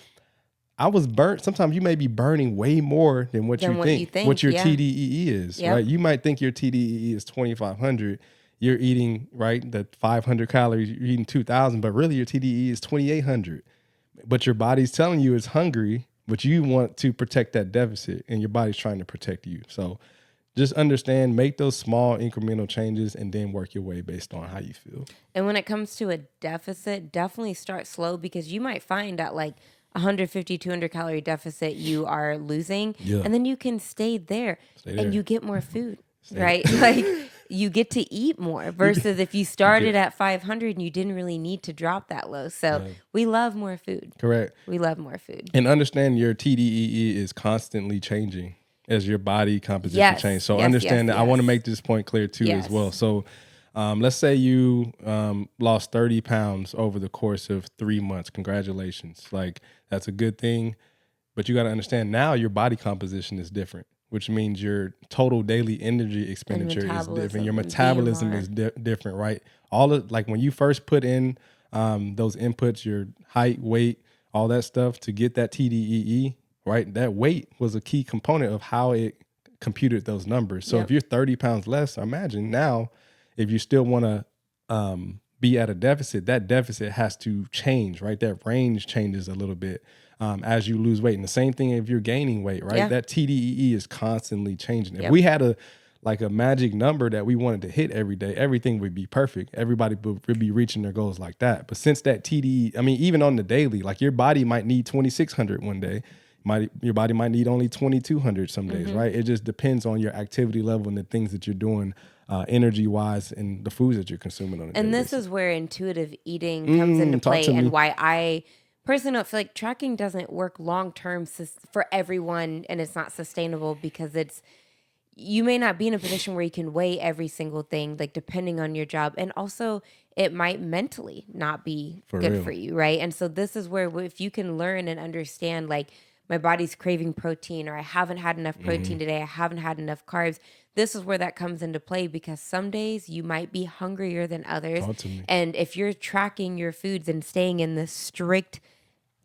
I was burnt. Sometimes you may be burning way more than what you think what your TDEE is, right? You might think your TDEE is 2,500. You're eating, right, the 500 calories, you're eating 2,000, but really your TDEE is 2,800. But your body's telling you it's hungry, but you want to protect that deficit and your body's trying to protect you. So just understand, make those small incremental changes and then work your way based on how you feel. And when it comes to a deficit, definitely start slow because you might find that like 150, 200 calorie deficit you are losing. Yeah. And then you can stay there and you get more food, right? Like you get to eat more versus if you started at 500 and you didn't really need to drop that low. So we love more food. Correct. We love more food. And understand your TDEE is constantly changing as your body composition changes. So understand that. I want to make this point clear too as well. So let's say you lost 30 pounds over the course of 3 months. Congratulations. Like that's a good thing. But you got to understand now your body composition is different, which means your total daily energy expenditure is different. Your metabolism is different, right? All of like when you first put in those inputs, your height, weight, all that stuff to get that TDEE, right? That weight was a key component of how it computed those numbers. So if you're 30 pounds less, imagine now if you still want to be at a deficit, that deficit has to change, right? That range changes a little bit as you lose weight. And the same thing if you're gaining weight, right? Yeah. That TDEE is constantly changing. If we had a magic number that we wanted to hit every day, everything would be perfect. Everybody would be reaching their goals like that. But since that TDEE, I mean, even on the daily, like your body might need 2,600 one day. Your body might need only 2,200 some days, right? It just depends on your activity level and the things that you're doing energy-wise and the foods that you're consuming on a daily And this is where intuitive eating comes into play and why I personally don't feel like tracking doesn't work long-term for everyone and it's not sustainable because you may not be in a position where you can weigh every single thing, like depending on your job. And also it might mentally not be good for you, right? And so this is where if you can learn and understand like, my body's craving protein or I haven't had enough protein today, I haven't had enough carbs. This is where that comes into play because some days you might be hungrier than others. And if you're tracking your foods and staying in the strict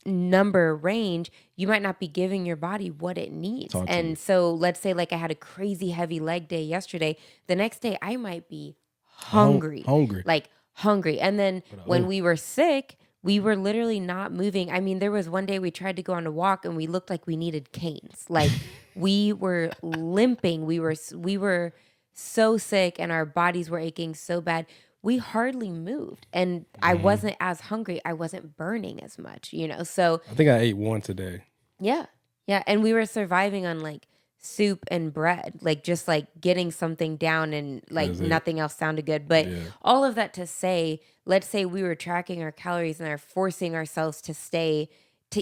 number range, you might not be giving your body what it needs. And so let's say like I had a crazy heavy leg day yesterday. The next day I might be hungry. Like hungry. And then when we were sick, we were literally not moving. I mean, there was one day we tried to go on a walk and we looked like we needed canes. Like we were limping. We were so sick and our bodies were aching so bad. We hardly moved. And I wasn't as hungry. I wasn't burning as much, So I think I ate one today. Yeah. Yeah. And we were surviving on like soup and bread, like just like getting something down and like nothing else sounded good. But all of that to say, let's say we were tracking our calories and are forcing ourselves to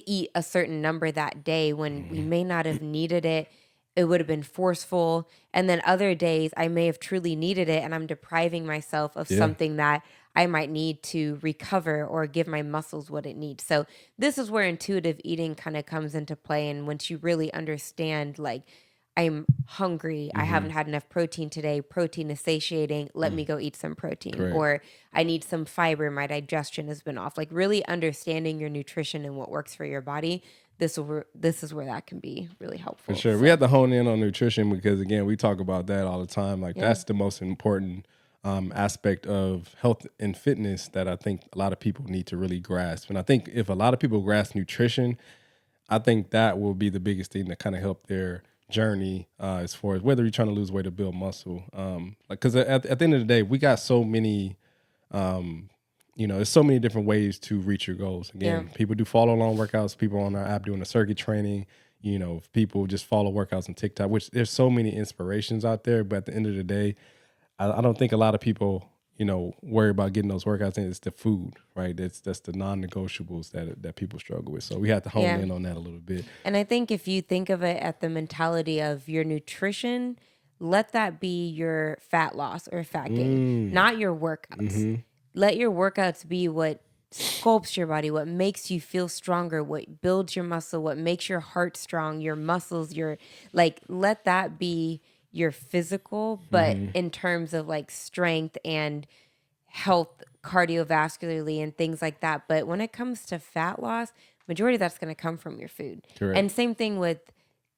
eat a certain number that day when we may not have needed it. It would have been forceful. And then other days I may have truly needed it and I'm depriving myself of something that I might need to recover or give my muscles what it needs. So this is where intuitive eating kind of comes into play. And once you really understand like, I'm hungry. I haven't had enough protein today. Protein is satiating. Let me go eat some protein. Correct. Or I need some fiber. My digestion has been off. Like really understanding your nutrition and what works for your body. This is where that can be really helpful. For sure. So we have to hone in on nutrition because again, we talk about that all the time. Like that's the most important aspect of health and fitness that I think a lot of people need to really grasp. And I think if a lot of people grasp nutrition, I think that will be the biggest thing that kind of help their journey as far as whether you're trying to lose weight or build muscle. Because at the end of the day, we got so many there's so many different ways to reach your goals. Again, people do follow along workouts. People on our app doing the circuit training. People just follow workouts on TikTok, which there's so many inspirations out there. But at the end of the day, I don't think a lot of people, worry about getting those workouts in. It's the food, right? That's the non-negotiables that people struggle with. So we have to hone in on that a little bit. And I think if you think of it at the mentality of your nutrition, let that be your fat loss or fat gain, not your workouts. Let your workouts be what sculpts your body, what makes you feel stronger, what builds your muscle, what makes your heart strong, your muscles, let that be your physical, but in terms of like strength and health cardiovascularly and things like that. But when it comes to fat loss, majority of that's going to come from your food. Correct. And same thing with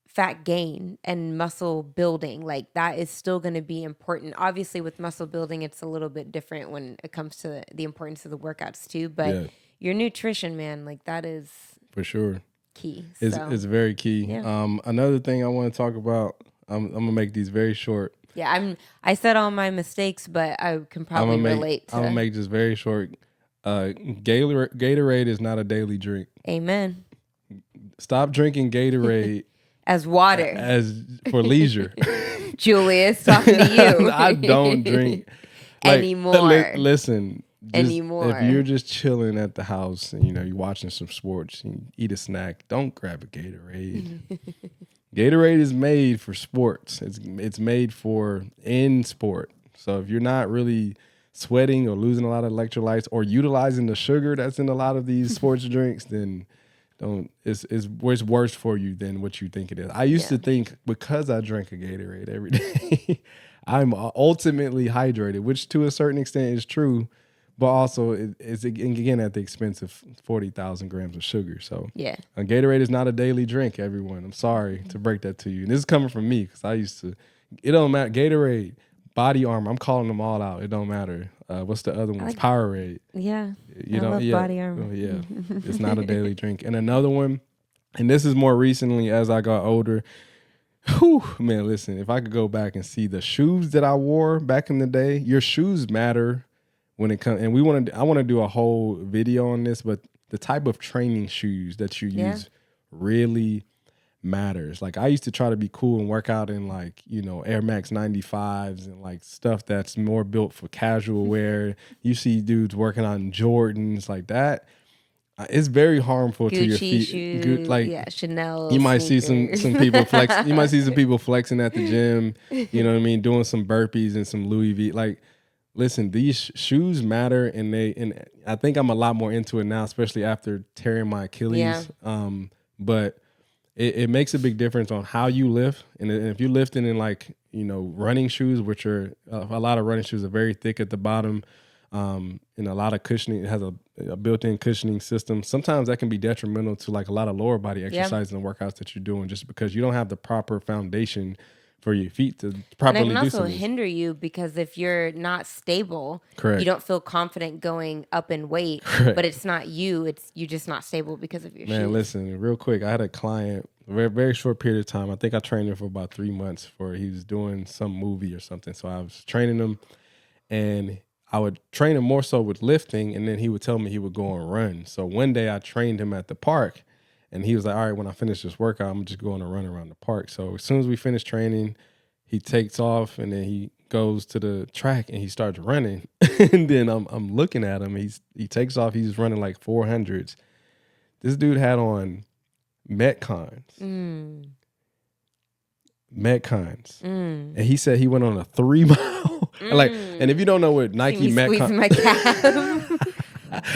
fat gain and muscle building, like that is still going to be important. Obviously with muscle building, it's a little bit different when it comes to the importance of the workouts too, but your nutrition, man, like that is for sure key. It's very key. Another thing I want to talk about, I'm gonna make these very short. Yeah, I said all my mistakes, but I can probably relate to. I'm gonna make this very short. Gatorade is not a daily drink. Amen. Stop drinking Gatorade as water. As for leisure. Julius, talking to you. I don't drink anymore. Listen. Anymore. If you're just chilling at the house and you're watching some sports and you eat a snack, don't grab a Gatorade. Gatorade is made for sports. It's made for in sport. So if you're not really sweating or losing a lot of electrolytes or utilizing the sugar that's in a lot of these sports drinks, then it's worse for you than what you think it is. I used to think because I drank a Gatorade every day, I'm ultimately hydrated, which to a certain extent is true. But also, it's again at the expense of 40,000 grams of sugar. So, a Gatorade is not a daily drink, everyone. I'm sorry to break that to you. And this is coming from me because I used to. It don't matter. Gatorade, Body Armor. I'm calling them all out. It don't matter. What's the other one? Powerade. Yeah. I love Body Armor. Oh, yeah. It's not a daily drink. And another one, and this is more recently as I got older. Whew, man, listen. If I could go back and see the shoes that I wore back in the day, your shoes matter. When it comes, and I want to do a whole video on this, but the type of training shoes that you use really matters. Like I used to try to be cool and work out in Air Max 95s and like stuff that's more built for casual wear. You see dudes working on Jordans like that. It's very harmful Gucci to your feet. Shoes, Chanel. You might see some people flex. You might see some people flexing at the gym. You know what I mean, doing some burpees and some Louis V. Like, listen, these shoes matter, and I think I'm a lot more into it now, especially after tearing my Achilles. Yeah. But it makes a big difference on how you lift, and if you're lifting in running shoes, which are a lot of running shoes are very thick at the bottom, and a lot of cushioning. It has a built-in cushioning system. Sometimes that can be detrimental to like a lot of lower body exercises and workouts that you're doing, just because you don't have the proper foundation for your feet to properly do something. And it can also hinder you because if you're not stable, you don't feel confident going up in weight. But it's not you; you're just not stable because of your shoes. Man, listen, real quick. I had a client, very very short period of time. I think I trained him for about 3 months. He was doing some movie or something. So I was training him, and I would train him more so with lifting, and then he would tell me he would go and run. So one day I trained him at the park. And he was like, all right, when I finish this workout, I'm just going to run around the park. So as soon as we finish training, he takes off and then he goes to the track and he starts running. And then I'm looking at him. He takes off. He's running like 400s. This dude had on Metcons. Metcons. And he said he went on a 3 mile. And if you don't know what Nike Metcons... my calf.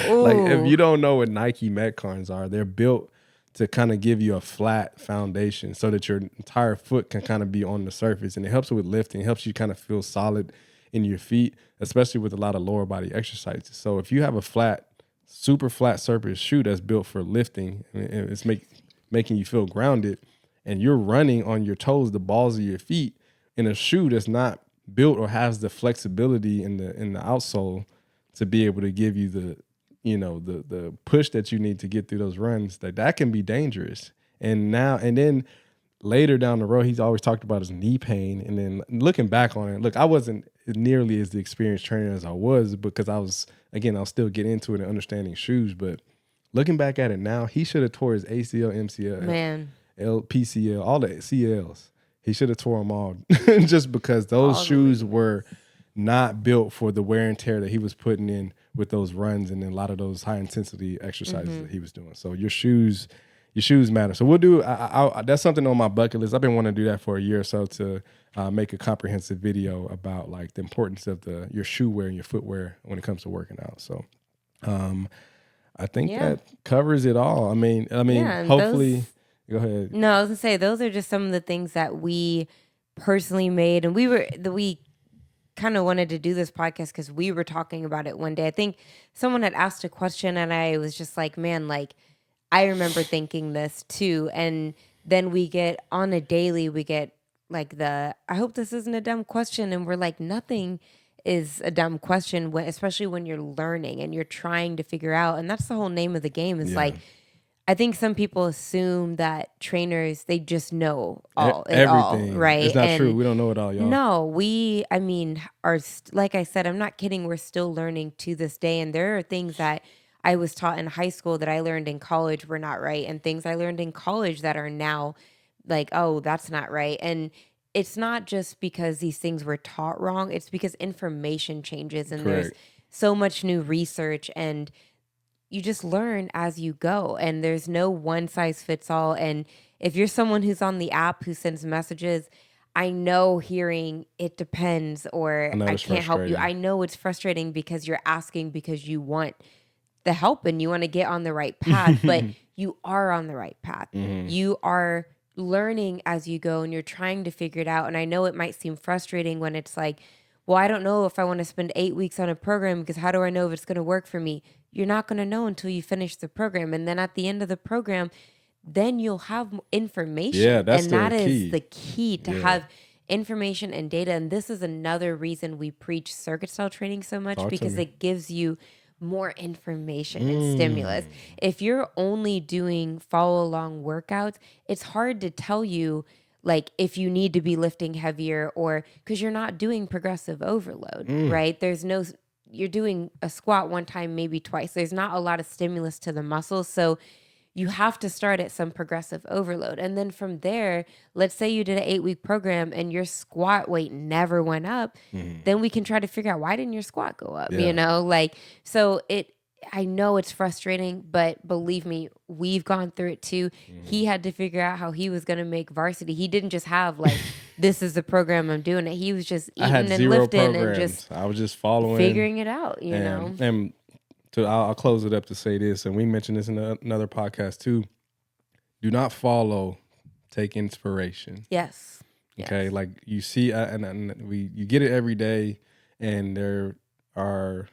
If you don't know what Nike Metcons are, they're built to kind of give you a flat foundation so that your entire foot can kind of be on the surface. And it helps with lifting. It helps you kind of feel solid in your feet, especially with a lot of lower body exercises. So if you have a super flat surface shoe that's built for lifting, and it's making you feel grounded, and you're running on your toes, the balls of your feet, in a shoe that's not built or has the flexibility in the outsole to be able to give you the push that you need to get through those runs, that can be dangerous. And then later down the road, he's always talked about his knee pain. And then looking back on it, look, nearly as the experienced trainer as I was, because I was still getting into it and understanding shoes. But looking back at it now, he should have tore his ACL, MCL, Man. PCL, all the CLs. He should have tore them all just because those shoes were not built for the wear and tear that he was putting in with those runs and then a lot of those high intensity exercises that he was doing. So your shoes matter. So we'll do, that's something on my bucket list. I've been wanting to do that for a year or so, to make a comprehensive video about like the importance of your shoe wear and your footwear when it comes to working out. So I think that covers it all. I mean, hopefully, go ahead. No, I was gonna say, those are just some of the things that we personally made, and we kind of wanted to do this podcast because we were talking about it one day. I think someone had asked a question and I was just like, man, like, I remember thinking this too. And then we get on a daily, we get like I hope this isn't a dumb question. And we're like, nothing is a dumb question, especially when you're learning and you're trying to figure out. And that's the whole name of the game, is like, I think some people assume that trainers, they just know everything, all, right? It's not true. We don't know it all, y'all. No, are like I said, I'm not kidding. We're still learning to this day. And there are things that I was taught in high school that I learned in college were not right. And things I learned in college that are now like, oh, that's not right. And it's not just because these things were taught wrong. It's because information changes and there's so much new research, and you just learn as you go, and there's no one size fits all. And if you're someone who's on the app who sends messages, I know hearing it depends or I can't help you. I know it's frustrating because you're asking because you want the help and you want to get on the right path, but you are on the right path. You are learning as you go and you're trying to figure it out. And I know it might seem frustrating when it's like, well, I don't know if I want to spend 8 weeks on a program because how do I know if it's going to work for me? You're not going to know until you finish the program. And then at the end of the program, then you'll have information. Yeah, that's that is the key to have information and data. And this is another reason we preach circuit style training so much, because it gives you more information and stimulus. If you're only doing follow along workouts, it's hard to tell you like if you need to be lifting heavier, or because you're not doing progressive overload, right? You're doing a squat one time, maybe twice. There's not a lot of stimulus to the muscles. So you have to start at some progressive overload. And then from there, let's say you did an 8-week program and your squat weight never went up. Then we can try to figure out, why didn't your squat go up? You know, like, so I know it's frustrating, but believe me, we've gone through it too. He had to figure out how he was going to make varsity. He didn't just have like, this is the program I'm doing it. He was just eating and lifting and just, I was just following, figuring it out, you know? And I'll close it up to say this, and we mentioned this in another podcast too. Do not follow, take inspiration. Yes. Okay. Like you see, you get it every day, and there are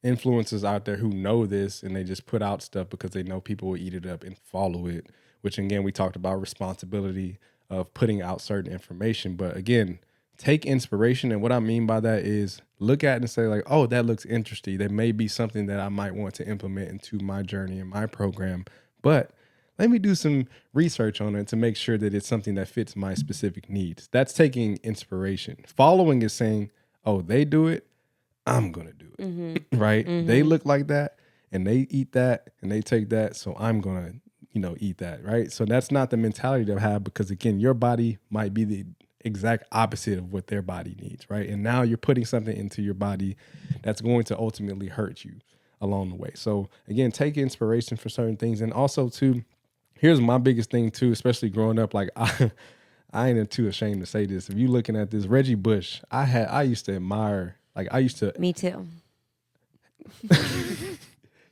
influencers out there who know this, and they just put out stuff because they know people will eat it up and follow it, which again, we talked about responsibility of putting out certain information. But again, take inspiration. And what I mean by that is look at it and say like, oh, that looks interesting. That may be something that I might want to implement into my journey and my program, but let me do some research on it to make sure that it's something that fits my specific needs. That's taking inspiration. Following is saying, oh, they do it, I'm going to do it, right? They look like that and they eat that and they take that. So I'm going to, eat that, right? So that's not the mentality to have, because again, your body might be the exact opposite of what their body needs, right? And now you're putting something into your body that's going to ultimately hurt you along the way. So again, take inspiration for certain things. And also too, here's my biggest thing too, especially growing up, like I ain't too ashamed to say this. If you looking at this, Reggie Bush, I used to admire, Me too.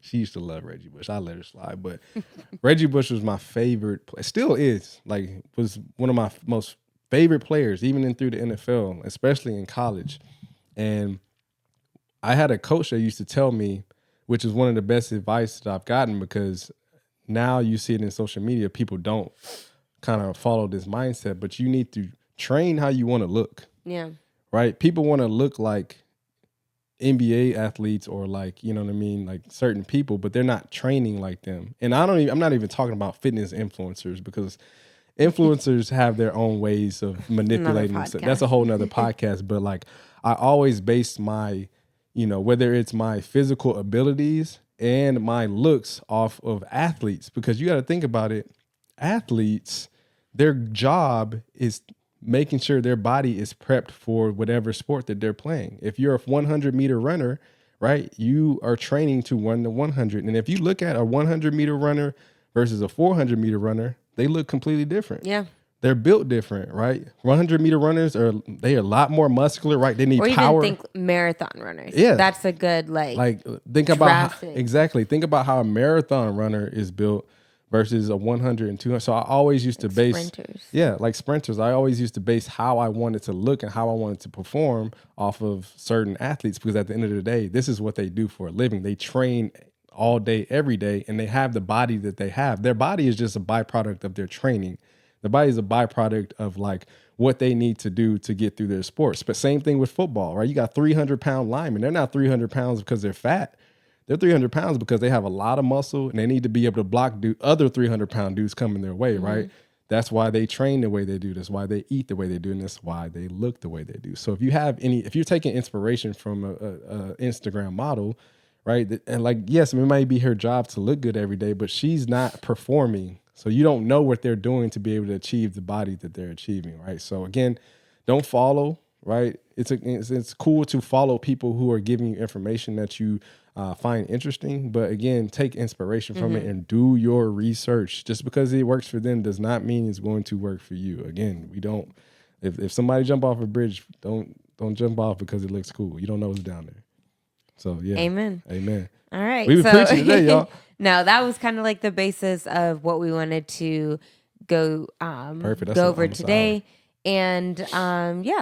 She used to love Reggie Bush. I let her slide, but Reggie Bush was my favorite player. Still is, was one of my most favorite players, even in through the NFL, especially in college. And I had a coach that used to tell me, which is one of the best advice that I've gotten, because now you see it in social media, people don't kind of follow this mindset, but you need to train how you want to look. Yeah. Right? People want to look like NBA athletes or like certain people, but they're not training like them. And I'm not even talking about fitness influencers, because influencers have their own ways of manipulating themselves. That's a whole nother podcast. But I always base my, whether it's my physical abilities and my looks off of athletes, because you got to think about it. Athletes, their job is making sure their body is prepped for whatever sport that they're playing. If you're a 100-meter runner, right, you are training to run the 100. And if you look at a 100-meter runner versus a 400-meter runner, they look completely different. Yeah. They're built different, right? 100-meter runners are a lot more muscular, right? They need power. Or even think marathon runners. Yeah. That's a good, think about think about how a marathon runner is built versus a 100 and 200. So I always used to base sprinters. Yeah, like sprinters. I always used to base how I wanted to look and how I wanted to perform off of certain athletes, because at the end of the day, this is what they do for a living. They train all day, every day, and they have the body that they have. Their body is just a byproduct of their training. The body is a byproduct of what they need to do to get through their sports. But same thing with football, right? You got 300-pound linemen. They're not 300 pounds because they're fat. They're 300 pounds because they have a lot of muscle and they need to be able to block other 300-pound dudes coming their way, right? That's why they train the way they do. That's why they eat the way they do, and that's why they look the way they do. So if you're taking inspiration from a Instagram model, right? And yes, it might be her job to look good every day, but she's not performing. So you don't know what they're doing to be able to achieve the body that they're achieving, right? So again, don't follow, right? It's cool to follow people who are giving you information that you find interesting, but again, take inspiration from it and do your research. Just because it works for them does not mean it's going to work for you. Again, we don't. If somebody jump off a bridge, don't jump off because it looks cool. You don't know what's down there. So yeah, amen. All right, we've been preaching today, y'all. No, that was kind of like the basis of what we wanted to go over today. And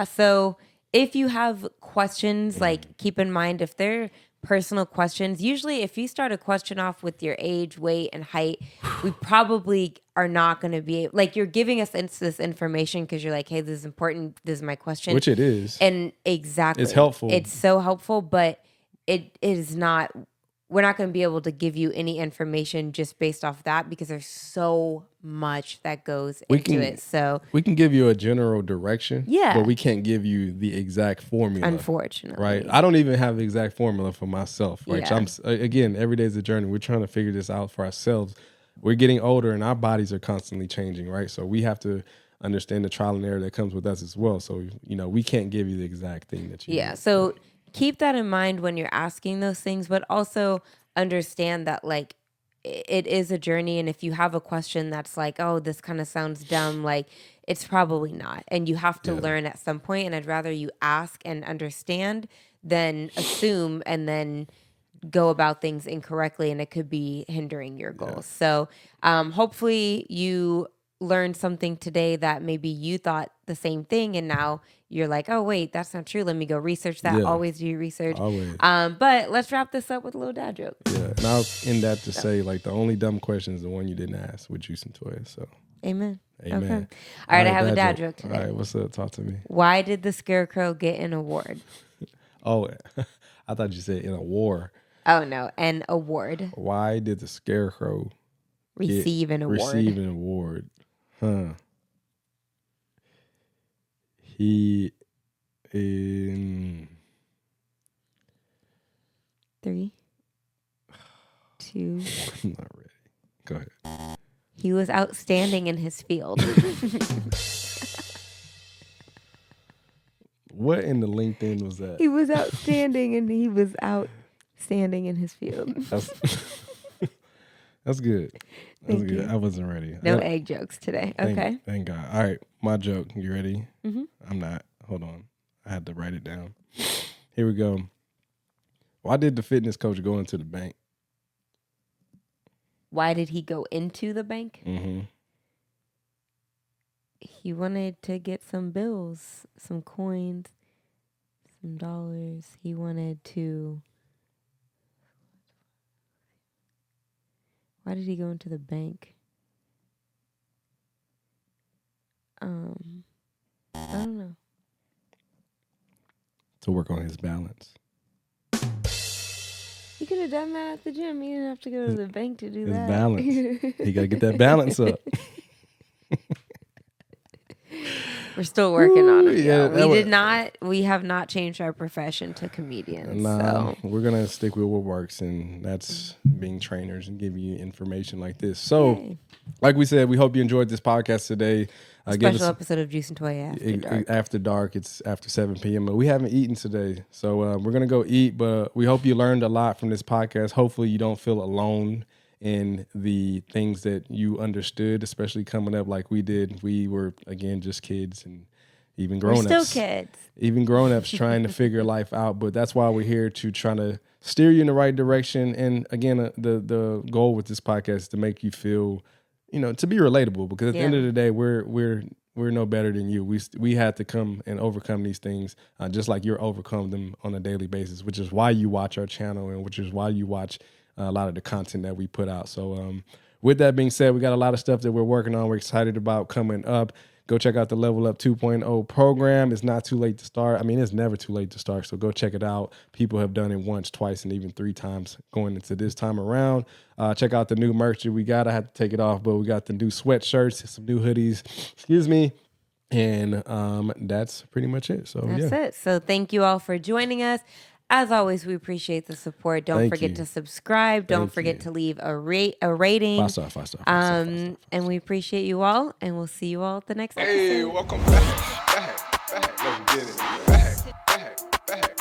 so if you have questions, keep in mind if they're personal questions. Usually if you start a question off with your age, weight, and height, we probably are not going to be you're giving us this information because you're like, hey, this is important. This is my question. Which it is. And exactly. It's helpful. It's so helpful, but it is not. We're not going to be able to give you any information just based off that because there's so much that goes into it. So we can give you a general direction, yeah, but we can't give you the exact formula. Unfortunately, right? I don't even have the exact formula for myself, right? Yeah. Again, every day is a journey. We're trying to figure this out for ourselves. We're getting older, and our bodies are constantly changing, right? So we have to understand the trial and error that comes with us as well. So we can't give you the exact thing that you need. So keep that in mind when you're asking those things, but also understand that it is a journey. And if you have a question that's oh, this kind of sounds dumb, it's probably not. And you have to learn at some point. And I'd rather you ask and understand than assume and then go about things incorrectly. And it could be hindering your goals. So hopefully you learned something today that maybe you thought the same thing and now you're like, oh wait, that's not true, let me go research that. Always do your research. Always. But let's wrap this up with a little dad joke. And I'll end that to say the only dumb question is the one you didn't ask with Juice and Toya. So amen. Okay. All right, I have a dad joke today. All right, what's up? Talk to me. Why did the Scarecrow get an award? Oh, I thought you said in a war. Oh no, an award. Why did the Scarecrow receive an award? He in 3, 2. I'm not ready. Go ahead. He was outstanding in his field. What in the LinkedIn was that? He was outstanding and he was outstanding in his field. That's good. That's good. I wasn't ready. No egg jokes today. Okay. Thank God. All right. My joke. You ready? Mm-hmm. I'm not. Hold on. I had to write it down. Here we go. Why did the fitness coach go into the bank? Why did he go into the bank? Mm-hmm. He wanted to get some bills, some coins, some dollars. He wanted to... Why did he go into the bank? I don't know. To work on his balance. You could have done that at the gym. You didn't have to go to the bank to do that. His balance. He got to get that balance up. We're still working on it. Yeah, we have not changed our profession to comedians. Nah, we're going to stick with what works, and that's being trainers and giving you information like this. So, like we said, we hope you enjoyed this podcast today. Special episode of Juice and Toy After Dark. After dark, it's after 7 p.m. But we haven't eaten today. So we're going to go eat, but we hope you learned a lot from this podcast. Hopefully you don't feel alone in the things that you understood, especially coming up like we did. We were, again, just kids, and even grown-ups. We're still kids. Even grown-ups trying to figure life out. But that's why we're here, to try to steer you in the right direction. And again, the goal with this podcast is to make you feel, to be relatable, because at the end of the day, we're no better than you. We had to come and overcome these things, just like you're overcome them on a daily basis, which is why you watch our channel, and which is why you watch a lot of the content that we put out. So with that being said, we got a lot of stuff that we're working on. We're excited about coming up. Go check out the Level Up 2.0 program. It's not too late to start. I mean, it's never too late to start. So go check it out. People have done it once, twice, and even 3 times going into this time around. Check out the new merch that we got. I had to take it off, but we got the new sweatshirts, some new hoodies. And that's pretty much it. So that's it. So thank you all for joining us. As always, we appreciate the support. Don't forget to subscribe. Don't forget to leave a rating. 5 star. And we appreciate you all, and we'll see you all at the next episode. Hey, welcome back. Let's get it. Back.